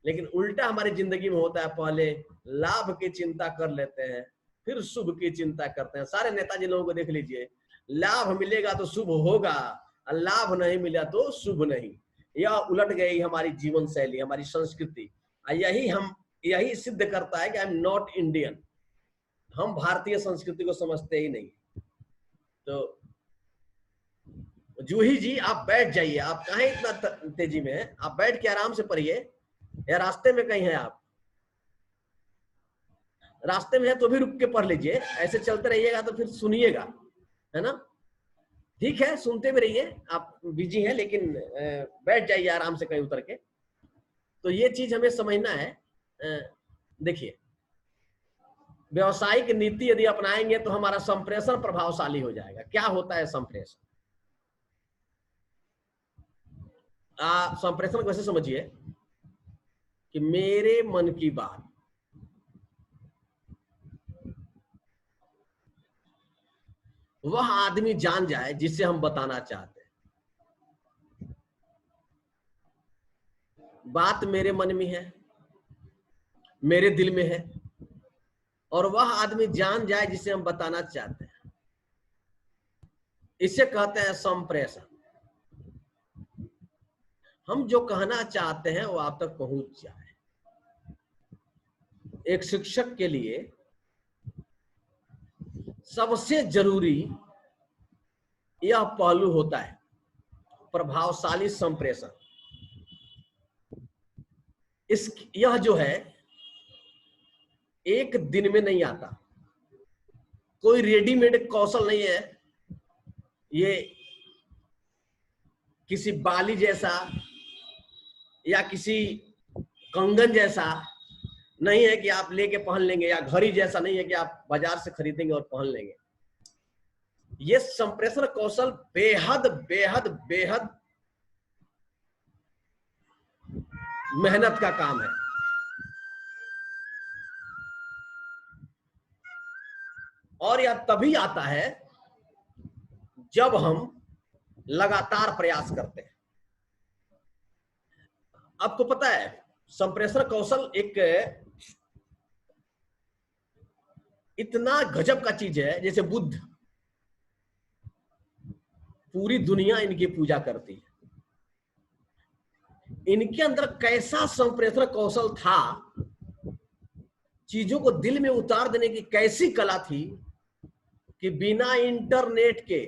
लेकिन उल्टा हमारी जिंदगी में होता है, पहले लाभ की चिंता कर लेते हैं, फिर शुभ की चिंता करते हैं। सारे नेताजी लोगों को देख लीजिए, लाभ मिलेगा तो शुभ होगा, और लाभ नहीं मिला तो शुभ नहीं। यह उलट गई हमारी जीवन शैली, हमारी संस्कृति। यही सिद्ध करता है कि आई एम नॉट इंडियन। हम भारतीय संस्कृति को समझते ही नहीं। तो जूही जी, आप बैठ जाइए, आप कहाँ इतना तेजी में हैं? आप बैठ के आराम से पढ़िए, या रास्ते में कहीं हैं आप? रास्ते में है तो भी रुक के पढ़ लीजिए, ऐसे चलते रहिएगा तो फिर सुनिएगा, है ना। ठीक है, सुनते भी रहिए, आप बिजी हैं, लेकिन बैठ जाइए आराम से कहीं उतर के। तो ये चीज हमें समझना है। देखिए, व्यवसायिक नीति यदि अपनाएंगे तो हमारा संप्रेषण प्रभावशाली हो जाएगा। क्या होता है संप्रेषण? संप्रेषण को ऐसे समझिए कि मेरे मन की बात वह आदमी जान जाए जिसे हम बताना चाहते हैं। बात मेरे मन में है, मेरे दिल में है, और वह आदमी जान जाए जिसे हम बताना चाहते हैं। इसे कहते हैं संप्रेषण। हम जो कहना चाहते हैं वो आप तक पहुंच जाए। एक शिक्षक के लिए सबसे जरूरी यह पहलू होता है प्रभावशाली संप्रेषण। यह जो है एक दिन में नहीं आता, कोई रेडीमेड कौशल नहीं है। ये किसी बाली जैसा या किसी कंगन जैसा नहीं है कि आप लेके पहन लेंगे, या घड़ी जैसा नहीं है कि आप बाजार से खरीदेंगे और पहन लेंगे। ये संप्रेषण कौशल बेहद बेहद बेहद मेहनत का काम है। और यह तभी आता है जब हम लगातार प्रयास करते हैं। आपको पता है संप्रेषण कौशल एक इतना गजब का चीज है, जैसे बुद्ध, पूरी दुनिया इनकी पूजा करती है। इनके अंदर कैसा संप्रेषण कौशल था, चीजों को दिल में उतार देने की कैसी कला थी कि बिना इंटरनेट के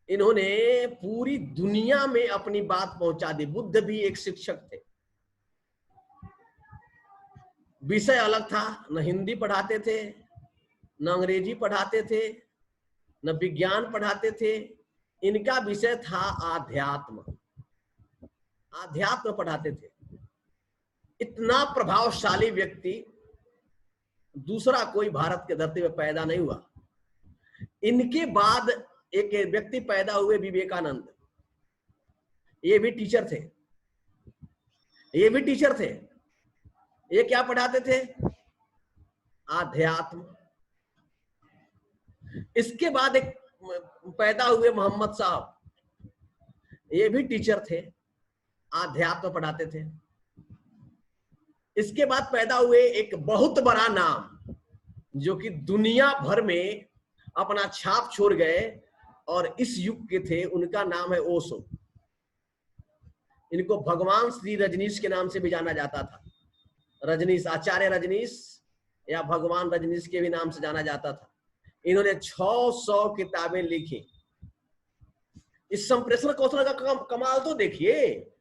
इन्होंने पूरी दुनिया में अपनी बात पहुंचा दी। बुद्ध भी एक शिक्षक थे। विषय अलग था, न हिंदी पढ़ाते थे, न अंग्रेजी पढ़ाते थे, न विज्ञान पढ़ाते थे। इनका विषय था आध्यात्म। आध्यात्म पढ़ाते थे। इतना प्रभावशाली व्यक्ति दूसरा कोई भारत के धरती में पैदा नहीं हुआ। इनके बाद एक व्यक्ति पैदा हुए, विवेकानंद। ये भी टीचर थे। ये क्या पढ़ाते थे? आध्यात्म। इसके बाद एक पैदा हुए मोहम्मद साहब, ये भी टीचर थे, आध्यात्म पढ़ाते थे। इसके बाद पैदा हुए एक बहुत बड़ा नाम जो कि दुनिया भर में अपना छाप छोड़ गए और इस युग के थे, उनका नाम है ओशो। इनको भगवान श्री रजनीश के नाम से भी जाना जाता था। रजनीश, आचार्य रजनीश या भगवान रजनीश के भी नाम से जाना जाता था। इन्होंने 600 किताबें लिखी। इस संप्रेषण कौशल का कमाल तो देखिए,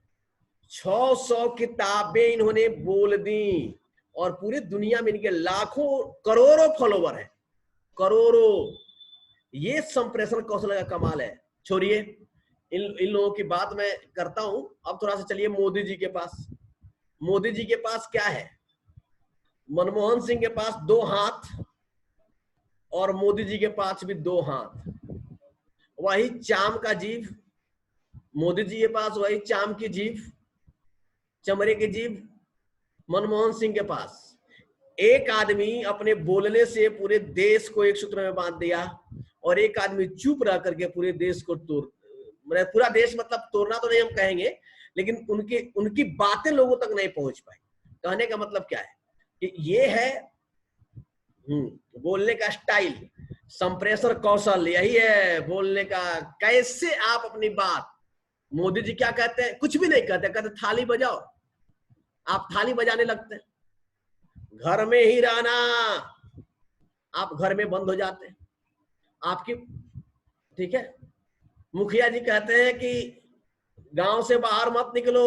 600 किताबें इन्होंने बोल दी और पूरी दुनिया में इनके लाखों करोड़ों फॉलोवर हैं, करोड़ों। ये संप्रेषण कौशल का कमाल है। छोड़िए इन लोगों की बात मैं करता हूं। अब थोड़ा सा चलिए मोदी जी के पास। मोदी जी के पास क्या है? मनमोहन सिंह के पास 2 हाथ और मोदी जी के पास भी 2 हाथ। वही चाम का जीभ, मोदी जी के पास वही चाम की जीभ, चमड़े की जीभ। मनमोहन सिंह के पास एक आदमी अपने बोलने से पूरे देश को एक सूत्र में बांध दिया, और एक आदमी चुप रह करके पूरे देश को पूरा देश मतलब तोड़ना तो नहीं हम कहेंगे, लेकिन उनकी बातें लोगों तक नहीं पहुंच पाई। कहने का मतलब क्या है कि ये है बोलने का स्टाइल, संप्रेषण कौशल। यही है बोलने का, कैसे आप अपनी बात। मोदी जी क्या कहते हैं? कुछ भी नहीं कहते, कहते थाली बजाओ। आप थाली बजाने लगते हैं। घर में ही रहना, आप घर में बंद हो जाते हैं आपकी। ठीक है, मुखिया जी कहते हैं कि गांव से बाहर मत निकलो,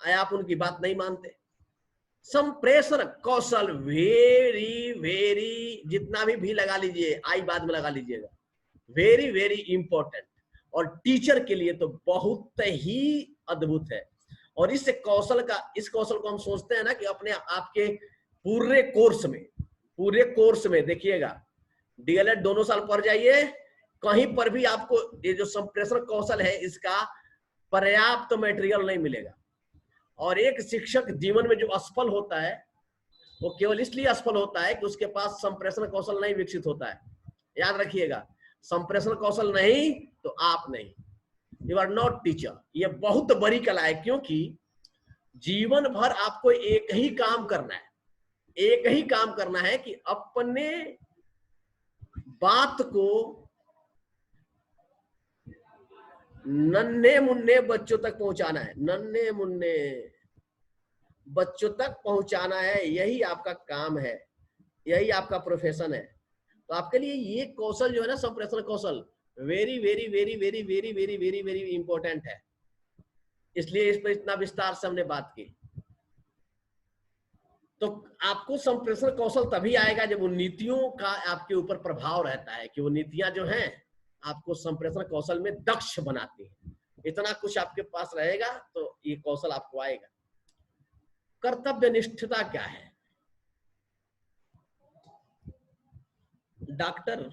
आप उनकी बात नहीं मानते। संप्रेषण कौशल वेरी वेरी, जितना भी लगा लीजिए, आई बाद में लगा लीजिएगा, वेरी वेरी इंपॉर्टेंट। और टीचर के लिए तो बहुत ही अद्भुत है। और इस कौशल को हम सोचते हैं ना कि अपने आपके पूरे कोर्स में देखिएगा, डीएलएड दोनों साल पढ़ जाइए, कहीं पर भी आपको ये जो संप्रेषण कौशल है इसका पर्याप्त मटेरियल नहीं मिलेगा। और एक शिक्षक जीवन में जो असफल होता है वो केवल इसलिए असफल होता है कि उसके पास संप्रेषण कौशल नहीं विकसित होता है। याद रखिएगा, संप्रेषण कौशल नहीं तो आप नहीं, यू आर नॉट टीचर। ये बहुत बड़ी कला है, क्योंकि जीवन भर आपको एक ही काम करना है, एक ही काम करना है कि अपने बात को नन्हे मुन्ने बच्चों तक पहुंचाना है, नन्हे मुन्ने बच्चों तक पहुंचाना है। यही आपका काम है, यही आपका प्रोफेशन है। तो आपके लिए ये कौशल जो है ना, संप्रेषण कौशल, very very very very very very very very important है। इसलिए इस पर इतना विस्तार से हमने बात की। तो आपको संप्रेषण कौशल तभी आएगा जब उन नीतियों का आपके ऊपर प्रभाव रहता है, कि वो नीतियां जो हैं आपको संप्रेषण कौशल में दक्ष बनाती हैं। इतना कुछ आपके पास रहेगा तो ये कौशल आपको आएगा। कर्तव्य निष्ठता क्या है? डॉक्टर,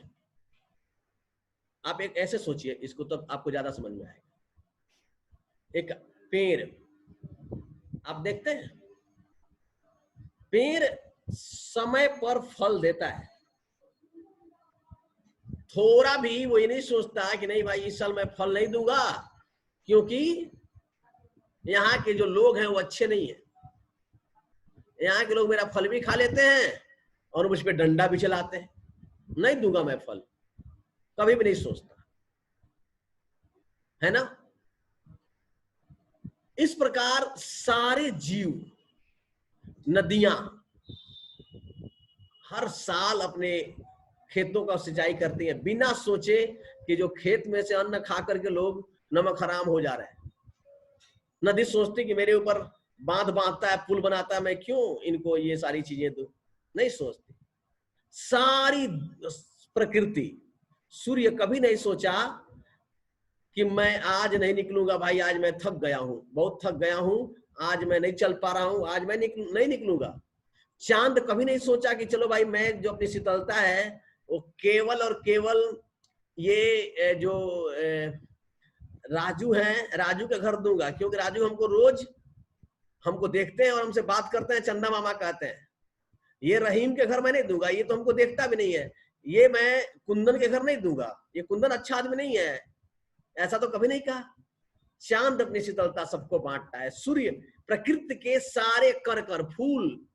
आप एक ऐसे सोचिए, इसको तब आपको ज्यादा समझ में आएगा। एक पेड़ आप देखते हैं, पेड़ समय पर फल देता है। थोड़ा भी वो ये नहीं सोचता कि नहीं भाई इस साल मैं फल नहीं दूंगा, क्योंकि यहाँ के जो लोग हैं वो अच्छे नहीं है, यहाँ के लोग मेरा फल भी खा लेते हैं और मुझ पर डंडा भी चलाते हैं, नहीं दूंगा मैं फल। कभी भी नहीं सोचता है ना। इस प्रकार सारे जीव, नदियां हर साल अपने खेतों का सिंचाई करती हैं, बिना सोचे कि जो खेत में से अन्न खा करके लोग नमक हराम हो जा रहे हैं। नदी सोचती कि मेरे ऊपर बांध बांधता है, पुल बनाता है, मैं क्यों इनको ये सारी चीजें दूं? नहीं सोचती। सारी प्रकृति, सूर्य कभी नहीं सोचा कि मैं आज नहीं निकलूंगा भाई, आज मैं थक गया हूं, बहुत थक गया हूं, आज मैं नहीं चल पा रहा हूं, आज मैं नहीं निकलूंगा। चांद कभी नहीं सोचा कि चलो भाई मैं जो अपनी शीतलता है वो केवल और केवल ये जो राजू है, राजू के घर दूंगा, क्योंकि राजू हमको रोज हमको देखते हैं और हमसे बात करते हैं, चंदा मामा कहते हैं। ये रहीम के घर मैं नहीं दूंगा, ये तो हमको देखता भी नहीं है। ये मैं कुंदन के घर नहीं दूंगा, ये कुंदन अच्छा आदमी नहीं है, ऐसा तो कभी नहीं कहा। चांद अपनी शीतलता सबको बांटता है। सूर्य प्रकृति के सारे कर कर, फूल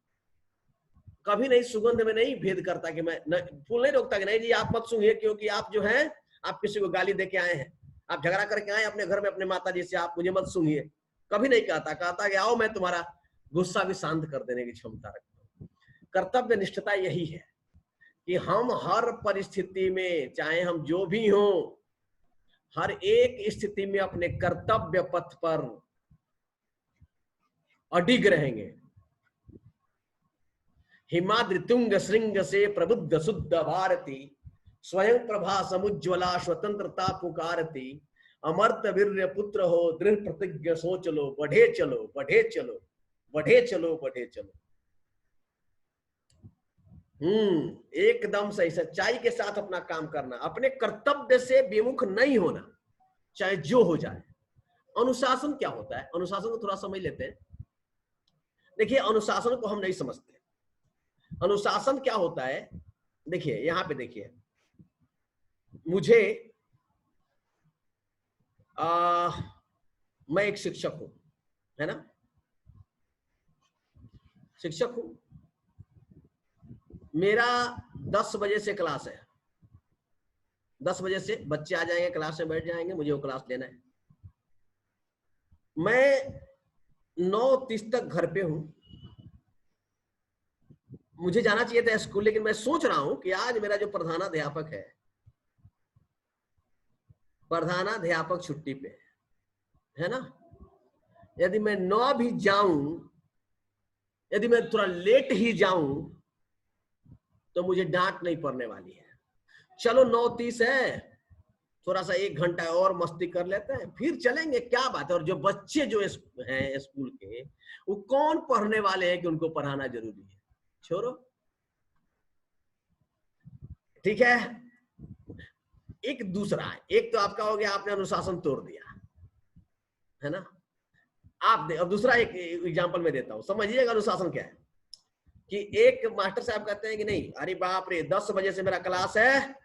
कभी नहीं सुगंध में नहीं भेद करता कि मैं फूल नहीं रोकता कि नहीं जी आप मत सूंघिए, क्योंकि आप जो हैं आप किसी को गाली दे के आए हैं, आप झगड़ा करके आए अपने घर में अपने माता जी से, आप मुझे मत सूंघिए। कभी नहीं कहता, कहता कि आओ मैं तुम्हारा गुस्सा भी शांत कर देने की क्षमता रखता हूं। कर्तव्य निष्ठता यही है कि हम हर परिस्थिति में, चाहे हम जो भी हों, हर एक स्थिति में अपने कर्तव्य पथ पर अडिग रहेंगे। हिमाद्रि तुंग श्रृंग से प्रबुद्ध शुद्ध भारती, स्वयं प्रभा समुज्ज्वला स्वतंत्रता पुकारती, अमर्त वीर्य पुत्र हो दृढ़ प्रतिज्ञ सोच लो, बढ़े चलो बढ़े चलो बढ़े चलो बढ़े चलो। एकदम सही, सच्चाई के साथ अपना काम करना, अपने कर्तव्य से विमुख नहीं होना, चाहे जो हो जाए। अनुशासन क्या होता है? अनुशासन को थोड़ा समझ लेते हैं। देखिए, अनुशासन को हम नहीं समझते। अनुशासन क्या होता है? देखिए यहां पे देखिए, मुझे मैं एक शिक्षक हूं, है ना, शिक्षक हूं। मेरा 10 बजे से क्लास है, 10 बजे से बच्चे आ जाएंगे, क्लास में बैठ जाएंगे, मुझे वो क्लास लेना है। मैं 9:30 तक घर पे हूं। मुझे जाना चाहिए था स्कूल, लेकिन मैं सोच रहा हूं कि आज मेरा जो प्रधानाध्यापक है, प्रधानाध्यापक छुट्टी पे है ना, यदि मैं 9 भी जाऊं, यदि मैं थोड़ा लेट ही जाऊं तो मुझे डांट नहीं पड़ने वाली है। चलो 9:30 है, थोड़ा सा 1 घंटा और मस्ती कर लेते हैं, फिर चलेंगे, क्या बात है। और जो बच्चे जो हैं स्कूल के, वो कौन पढ़ने वाले हैं कि उनको पढ़ाना जरूरी है, छोड़ो, ठीक है। एक दूसरा है, एक तो आपका हो गया, आपने अनुशासन तोड़ दिया, है ना। आप अब दूसरा एक एग्जांपल में देता हूं, समझिएगा अनुशासन क्या है। कि एक मास्टर साहब कहते हैं कि नहीं, अरे बाप रे 10 बजे से मेरा क्लास है,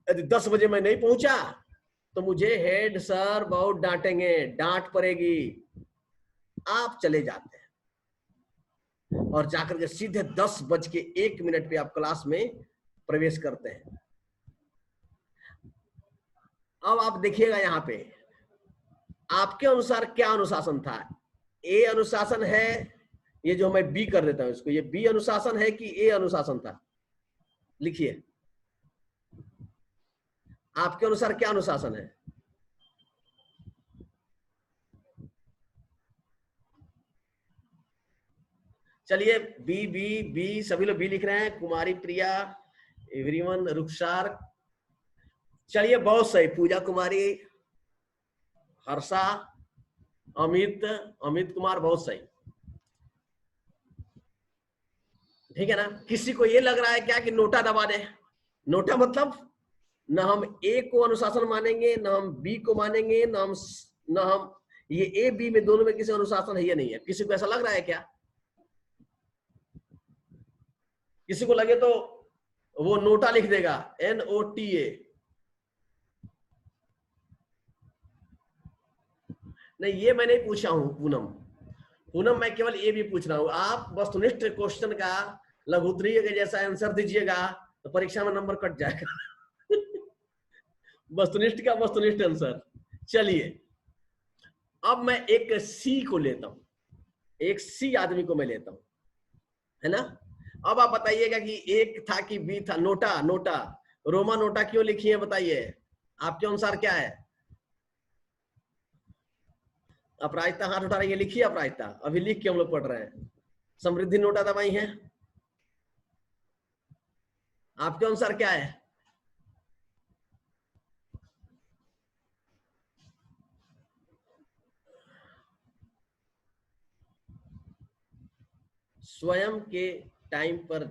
यदि 10 बजे मैं नहीं पहुंचा तो मुझे हेड सर बहुत डांटेंगे, डांट पड़ेगी। आप चले जाते हैं और जाकर के सीधे 10:01 पे आप क्लास में प्रवेश करते हैं। अब आप देखिएगा यहाँ पे आपके अनुसार क्या अनुशासन था। ए अनुशासन है, ये जो मैं बी कर देता हूं इसको, ये बी अनुशासन है कि ए अनुशासन था? लिखिए आपके अनुसार क्या अनुशासन है। चलिए बी बी बी, सभी लोग बी लिख रहे हैं। कुमारी प्रिया, एवरीवन, रुखसार, चलिए बहुत सही। पूजा कुमारी, हर्षा, अमित कुमार, बहुत सही। ठीक है ना। किसी को ये लग रहा है क्या कि नोटा दबा दे? नोटा मतलब न हम ए को अनुशासन मानेंगे, न हम बी को मानेंगे, न हम ये ए बी में दोनों में किसी अनुशासन है या नहीं है। किसी को ऐसा लग रहा है क्या? किसी को लगे तो वो नोटा लिख देगा, NOTA। नहीं, ये मैं नहीं पूछा हूं पूनम, मैं केवल ये भी पूछ रहा हूं। आप वस्तुनिष्ठ क्वेश्चन का लघुत्तरीय के जैसा आंसर दीजिएगा तो परीक्षा में नंबर कट जाएगा। वस्तुनिष्ठ का वस्तुनिष्ठ आंसर। चलिए अब मैं एक सी को लेता हूं, एक सी आदमी को मैं लेता हूं, है ना। अब आप बताइएगा कि एक था कि बी था। नोटा रोमा नोटा क्यों लिखी है बताइए, आपके अनुसार क्या है? अपराजिता हाथ उठा रही है, लिखिए अपराजिता, अभी लिख के हम लोग पढ़ रहे हैं। समृद्धि नोटा दबाई है, आपके अनुसार क्या है? स्वयं के टाइम पर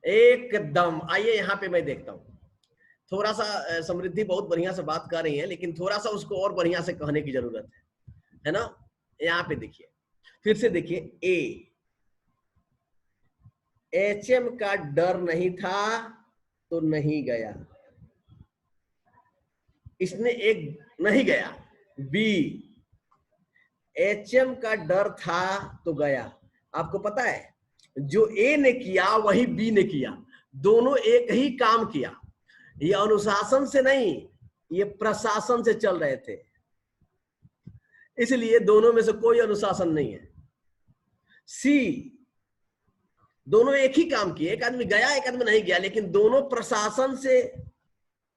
एकदम। आइए यहाँ पे मैं देखता हूं, थोड़ा सा समृद्धि बहुत बढ़िया से बात कर रही है, लेकिन थोड़ा सा उसको और बढ़िया से कहने की जरूरत है ना। यहाँ पे देखिए, फिर से देखिए, ए HM का डर नहीं था तो नहीं गया, इसने एक नहीं गया। बी HM का डर था तो गया। आपको पता है जो ए ने किया वही बी ने किया, दोनों एक ही काम किया। ये अनुशासन से नहीं, ये प्रशासन से चल रहे थे, इसलिए दोनों में से कोई अनुशासन नहीं है। सी दोनों एक ही काम किए, एक आदमी गया एक आदमी नहीं गया, लेकिन दोनों प्रशासन से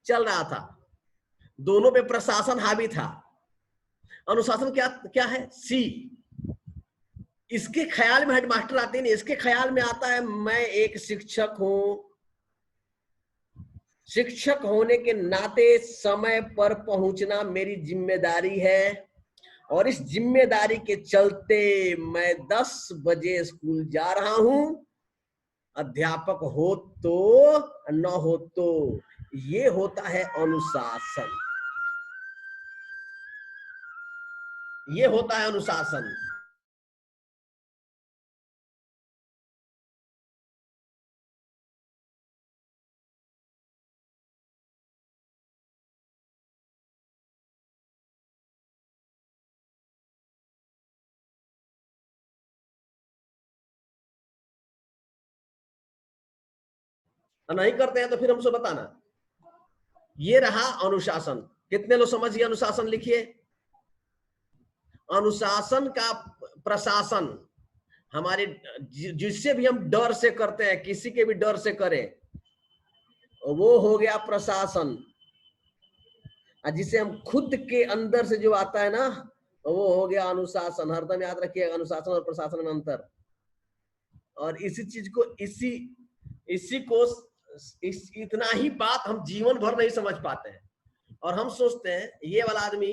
चल रहा था, दोनों पे प्रशासन हावी था। अनुशासन क्या क्या है? सी। इसके ख्याल में हेडमास्टर आते नहीं, इसके ख्याल में आता है मैं एक शिक्षक हूं, शिक्षक होने के नाते समय पर पहुंचना मेरी जिम्मेदारी है, और इस जिम्मेदारी के चलते मैं 10 बजे स्कूल जा रहा हूं, अध्यापक हो तो न हो तो। ये होता है अनुशासन, ये होता है अनुशासन। नहीं करते हैं तो फिर हमसे बताना। ये रहा अनुशासन। कितने लोग समझिए अनुशासन? लिखिए, अनुशासन का प्रशासन हमारे जिससे भी हम डर से करते हैं, किसी के भी डर से करें, वो हो गया प्रशासन। जिसे हम खुद के अंदर से जो आता है ना, वो हो गया अनुशासन। हरदम याद रखिएगा अनुशासन और प्रशासन में अंतर। और इसी चीज को इसी को इतना ही बात हम जीवन भर नहीं समझ पाते हैं, और हम सोचते हैं ये वाला आदमी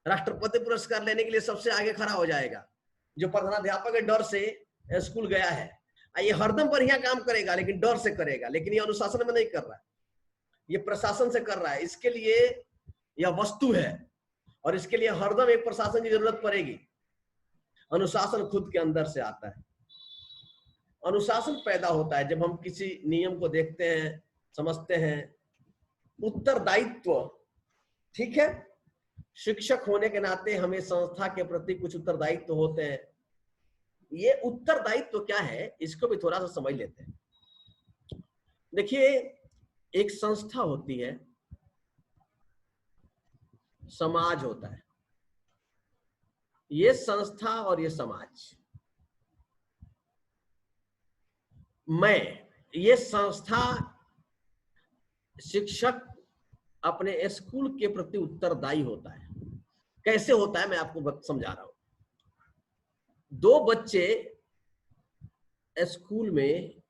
राष्ट्रपति पुरस्कार लेने के लिए सबसे आगे खड़ा हो जाएगा, जो प्रधानाध्यापक के डर से स्कूल गया है। ये हरदम बढ़िया काम करेगा, लेकिन डर से करेगा, लेकिन ये अनुशासन में नहीं कर रहा है, ये प्रशासन से कर रहा है। इसके लिए यह वस्तु है, और इसके लिए हरदम एक प्रशासन की जरूरत पड़ेगी। अनुशासन खुद के अंदर से आता है। अनुशासन पैदा होता है जब हम किसी नियम को देखते हैं, समझते हैं। उत्तरदायित्व, ठीक है, शिक्षक होने के नाते हमें संस्था के प्रति कुछ उत्तरदायित्व होते हैं। ये उत्तरदायित्व क्या है, इसको भी थोड़ा सा समझ लेते हैं। देखिए, एक संस्था होती है, समाज होता है। ये संस्था और ये समाज, ये संस्था, शिक्षक अपने स्कूल के प्रति उत्तरदायी होता है। कैसे होता है मैं आपको समझा रहा हूं। दो बच्चे स्कूल में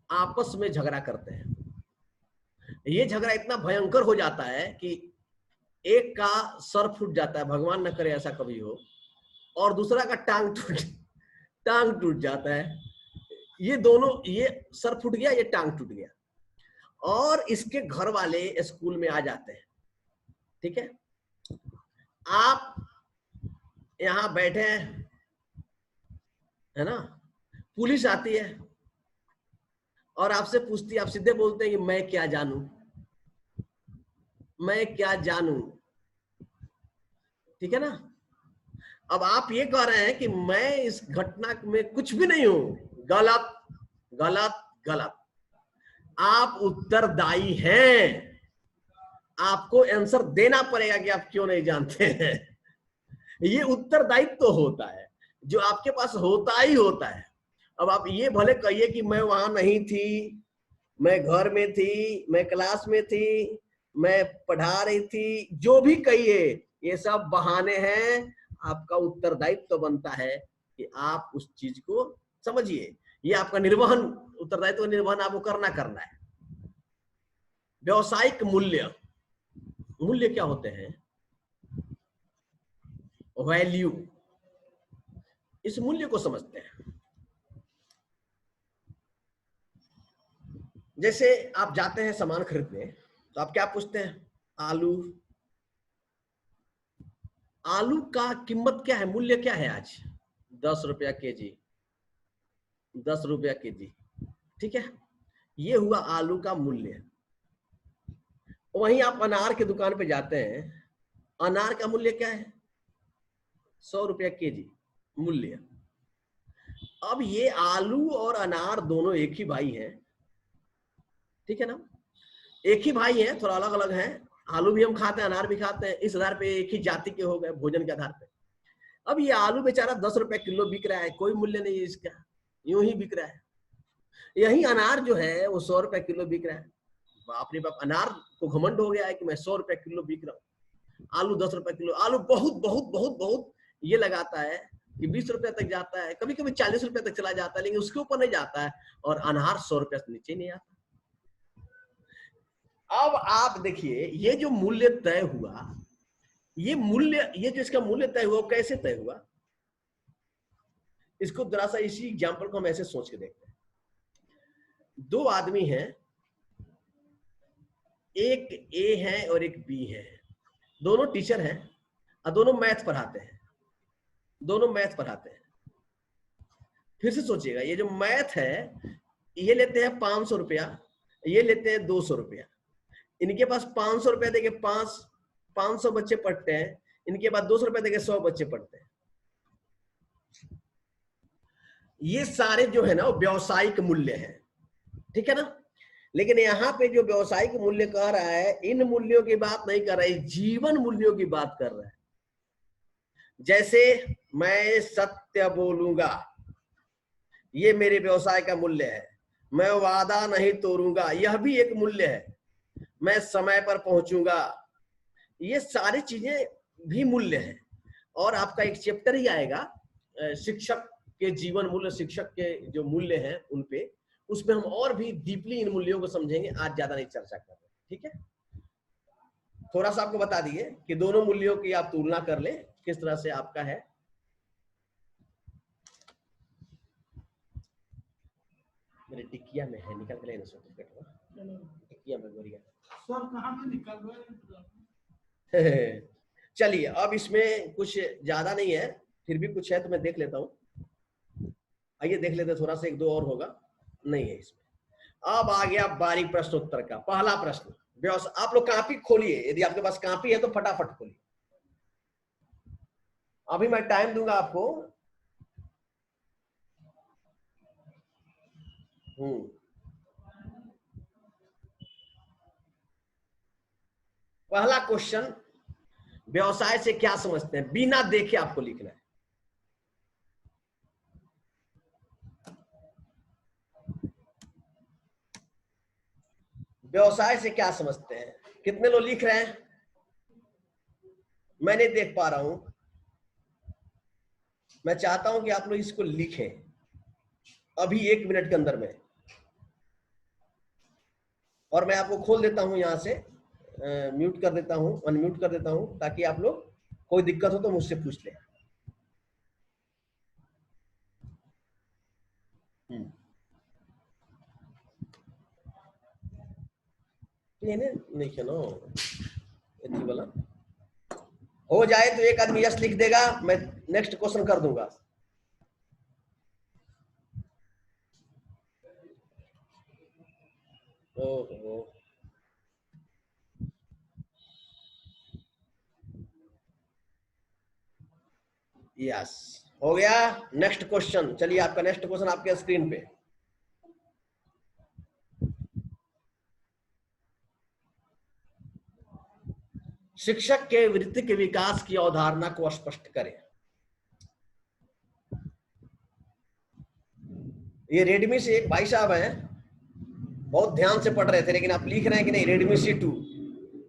आपस में झगड़ा करते हैं। ये झगड़ा इतना भयंकर हो जाता है कि एक का सर फूट जाता है, भगवान न करे ऐसा कभी हो, और दूसरा का टांग टूट जाता है। ये दोनों, ये सर फूट गया, ये टांग टूट गया, और इसके घर वाले स्कूल में आ जाते हैं। ठीक है, आप यहां बैठे हैं, है ना, पुलिस आती है और आपसे पूछती है, आप सीधे बोलते हैं कि मैं क्या जानूं, मैं क्या जानूं, ठीक है ना। अब आप ये कह रहे हैं कि मैं इस घटना में कुछ भी नहीं हूं, गलत गलत गलत। आप उत्तरदायी हैं, आपको आंसर देना पड़ेगा कि आप क्यों नहीं जानते हैं। ये उत्तरदायित्व तो होता है जो आपके पास होता ही होता है। अब आप ये भले कहिए कि मैं वहां नहीं थी, मैं घर में थी, मैं क्लास में थी, मैं पढ़ा रही थी, जो भी कहिए, ये सब बहाने हैं। आपका उत्तरदायित्व तो बनता है कि आप उस चीज को समझिए। ये आपका निर्वहन, उत्तरदायित्व का निर्वहन आपको करना है। व्यवसायिक मूल्य, मूल्य क्या होते हैं? वैल्यू। इस मूल्य को समझते हैं। जैसे आप जाते हैं सामान खरीदने, तो आप क्या पूछते हैं? आलू। आलू का कीमत क्या है, मूल्य क्या है आज? 10 रुपया केजी, 10 रुपया केजी, ठीक है। ये हुआ आलू का मूल्य। वहीं आप अनार की दुकान पे जाते हैं, अनार का मूल्य क्या है? 100 रुपया केजी मूल्य। अब ये आलू और अनार दोनों एक ही भाई हैं, ठीक है ना, एक ही भाई हैं, थोड़ा अलग अलग हैं। आलू भी हम खाते हैं, अनार भी खाते हैं, इस आधार पे एक ही जाति के हो गए, भोजन के आधार पे। अब ये आलू बेचारा 10 रुपए किलो बिक रहा है, कोई मूल्य नहीं है इसका, यूं ही बिक रहा है। यही अनार जो है वो 100 रुपए किलो बिक रहा है। बाप रे बाप, अनार को घमंड हो गया है कि मैं 100 रुपए किलो बिक रहा हूँ। आलू 10 रुपए किलो, आलू बहुत बहुत बहुत बहुत ये लगाता है कि 20 रुपए तक जाता है, कभी कभी 40 रुपए तक चला जाता है, लेकिन उसके ऊपर नहीं जाता है। और अनार 100 रुपए से नीचे नहीं आता। अब आप देखिए, ये जो मूल्य तय हुआ, ये मूल्य, ये जो इसका मूल्य तय हुआ, कैसे तय हुआ? इसको जरा सा इसी एग्जांपल को हम ऐसे सोच के देखते हैं। दो आदमी हैं, एक ए है और एक बी है, दोनों टीचर हैं और दोनों मैथ पढ़ाते हैं, दोनों मैथ पढ़ाते हैं। फिर से सोचिएगा, ये जो मैथ है, ये लेते हैं 500 रुपया, ये लेते हैं 200 रुपया। इनके पास 500 रुपया देके 500 बच्चे पढ़ते हैं, इनके पास 200 रुपया देके 100 बच्चे पढ़ते हैं। ये सारे जो है ना वो व्यावसायिक मूल्य है, ठीक है ना। लेकिन यहाँ पे जो व्यावसायिक मूल्य कह रहा है, इन मूल्यों की बात नहीं कर रहा है, जीवन मूल्यों की बात कर रहा है। जैसे मैं सत्य बोलूंगा, ये मेरे व्यवसाय का मूल्य है। मैं वादा नहीं तोड़ूंगा, यह भी एक मूल्य है। मैं समय पर पहुंचूंगा, ये सारी चीजें भी मूल्य हैं। और आपका एक चैप्टर ही आएगा शिक्षक के जीवन मूल्य, शिक्षक के जो मूल्य हैं उन पे, उसमें हम और भी डीपली इन मूल्यों को समझेंगे। आज ज्यादा नहीं चर्चा कर रहे, ठीक है। थोड़ा सा आपको बता दिए कि दोनों मूल्यों की आप तुलना कर ले, किस तरह से आपका है। मेरे टिकिया में है, निकल के लेना सर्टिफिकेट, टिकिया में बोलिए सर कहाँ से निकल रहे हैं। चलिए, अब इसमें कुछ ज्यादा नहीं है, फिर भी कुछ है तो मैं देख लेता हूँ। आइए देख लेते, थोड़ा सा एक दो और होगा, नहीं है इसमें। अब आ गया बारी प्रश्न उत्तर का पहला प्रश्न। व्यवसाय, आप लोग कॉपी खोलिए, यदि आपके पास कॉपी है तो फटाफट खोलिए। अभी मैं टाइम दूंगा आपको। पहला क्वेश्चन, व्यवसाय से क्या समझते हैं, बिना देखे आपको लिखना है। व्यवसाय से क्या समझते हैं, कितने लोग लिख रहे हैं? मैं नहीं देख पा रहा हूं। मैं चाहता हूं कि आप लोग इसको लिखें अभी 1 मिनट के अंदर में। और मैं आपको खोल देता हूं यहां से, म्यूट कर देता हूं, अनम्यूट कर देता हूं, ताकि आप लोग कोई दिक्कत हो तो मुझसे पूछ लें। नहीं चलो, इतनी वाला हो जाए तो एक आदमी यस लिख देगा, मैं नेक्स्ट क्वेश्चन कर दूंगा। ओहो, यस हो गया। नेक्स्ट क्वेश्चन, चलिए आपका नेक्स्ट क्वेश्चन आपके स्क्रीन पे। शिक्षक के वृत्ति के विकास की अवधारणा को स्पष्ट करें। ये रेडमी से एक भाई साहब हैं, बहुत ध्यान से पढ़ रहे थे, लेकिन आप लिख रहे हैं कि नहीं रेडमी C2,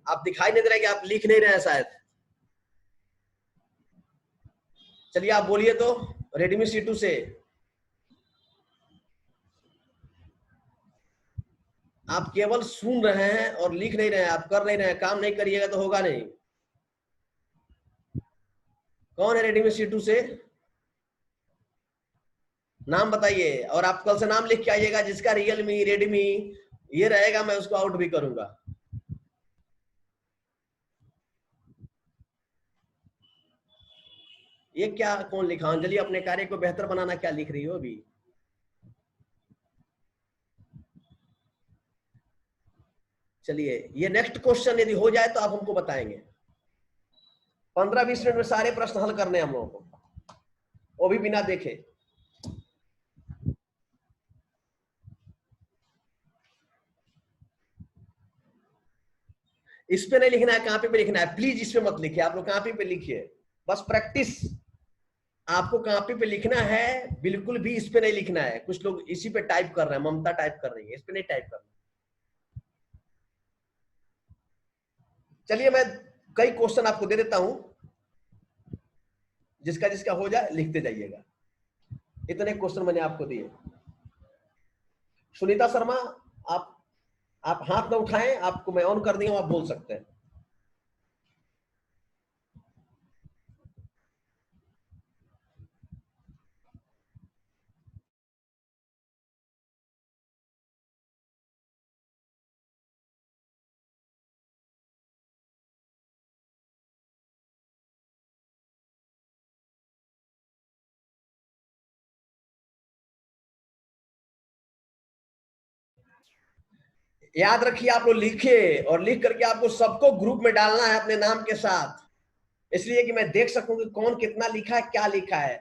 आप दिखाई नहीं दे रहे कि आप लिख नहीं रहे हैं शायद। चलिए आप बोलिए तो, रेडमी C2 से। आप केवल सुन रहे हैं और लिख नहीं रहे हैं, आप कर नहीं रहे हैं, काम नहीं करिएगा तो होगा नहीं। कौन है रेडमी C2 से? नाम बताइए, और आप कल से नाम लिख के आइएगा, जिसका रियलमी रेडमी ये रहेगा मैं उसको आउट भी करूंगा। ये क्या, कौन लिखा? अंजलि अपने कार्य को बेहतर बनाना, क्या लिख रही हो अभी? चलिए ये नेक्स्ट क्वेश्चन यदि हो जाए तो आप हमको बताएंगे। 15-20 मिनट में सारे प्रश्न हल करने हैं हम लोगों को, वो भी बिना देखे। इस पे नहीं लिखना है, कॉपी पे लिखना है। प्लीज इस पे मत लिखिए, आप लोग कॉपी पे लिखिए, बस प्रैक्टिस। आपको कॉपी पे लिखना है, बिल्कुल भी इस पे नहीं लिखना है। कुछ लोग इसी पे टाइप कर रहे हैं, ममता टाइप कर रही है, इस पे नहीं टाइप करना। चलिए मैं कई क्वेश्चन आपको दे देता हूं, जिसका जिसका हो जाए लिखते जाइएगा। इतने क्वेश्चन मैंने आपको दिए। सुनीता शर्मा, आप हाथ न उठाएं, आपको मैं ऑन कर दिया हूं, आप बोल सकते हैं। याद रखिए, आप लोग लिखिए, और लिख करके आपको सबको ग्रुप में डालना है अपने नाम के साथ, इसलिए कि मैं देख सकूं कि कौन कितना लिखा है, क्या लिखा है।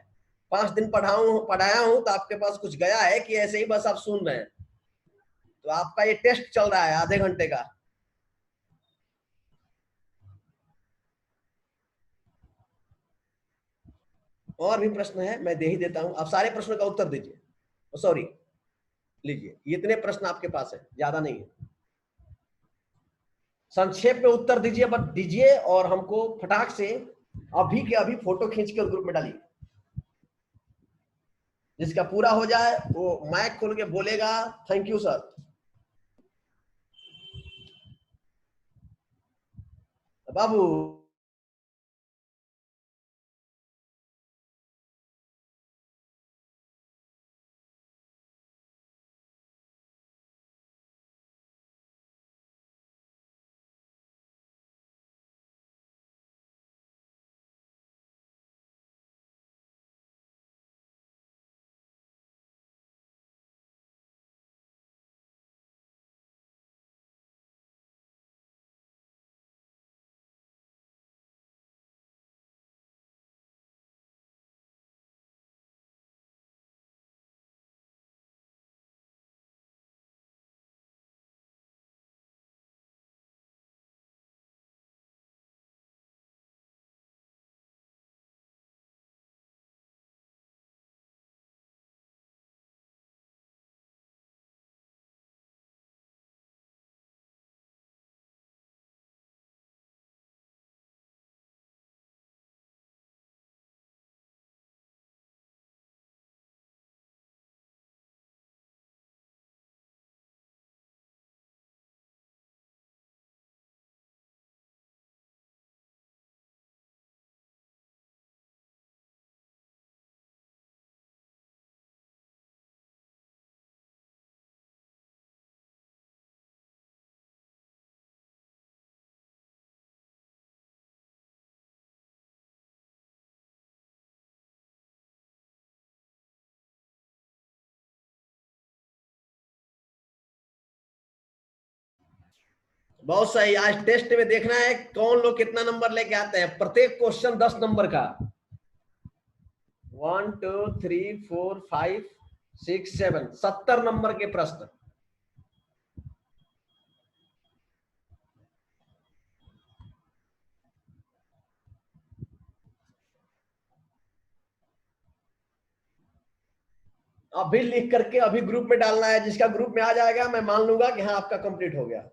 5 दिन पढ़ाया हूं तो आपके पास कुछ गया है कि ऐसे ही बस आप सुन रहे हैं? तो आपका ये टेस्ट चल रहा है आधे घंटे का। और भी प्रश्न है, मैं दे ही देता हूं, आप सारे प्रश्नों का उत्तर दीजिए। सॉरी, लीजिए, इतने प्रश्न आपके पास है, ज्यादा नहीं है। संक्षेप में उत्तर दीजिए, बट दीजिए, और हमको फटाक से अभी के अभी फोटो खींच के ग्रुप में डालिए। जिसका पूरा हो जाए वो माइक खोल के बोलेगा थैंक यू सर। बाबू बहुत सही। आज टेस्ट में देखना है कौन लोग कितना नंबर लेके आते हैं। प्रत्येक क्वेश्चन 10 नंबर का। 1 2 3 4 5 6 7 70 नंबर के प्रश्न। अभी लिख करके अभी ग्रुप में डालना है। जिसका ग्रुप में आ जाएगा मैं मान लूंगा कि हाँ आपका कंप्लीट हो गया।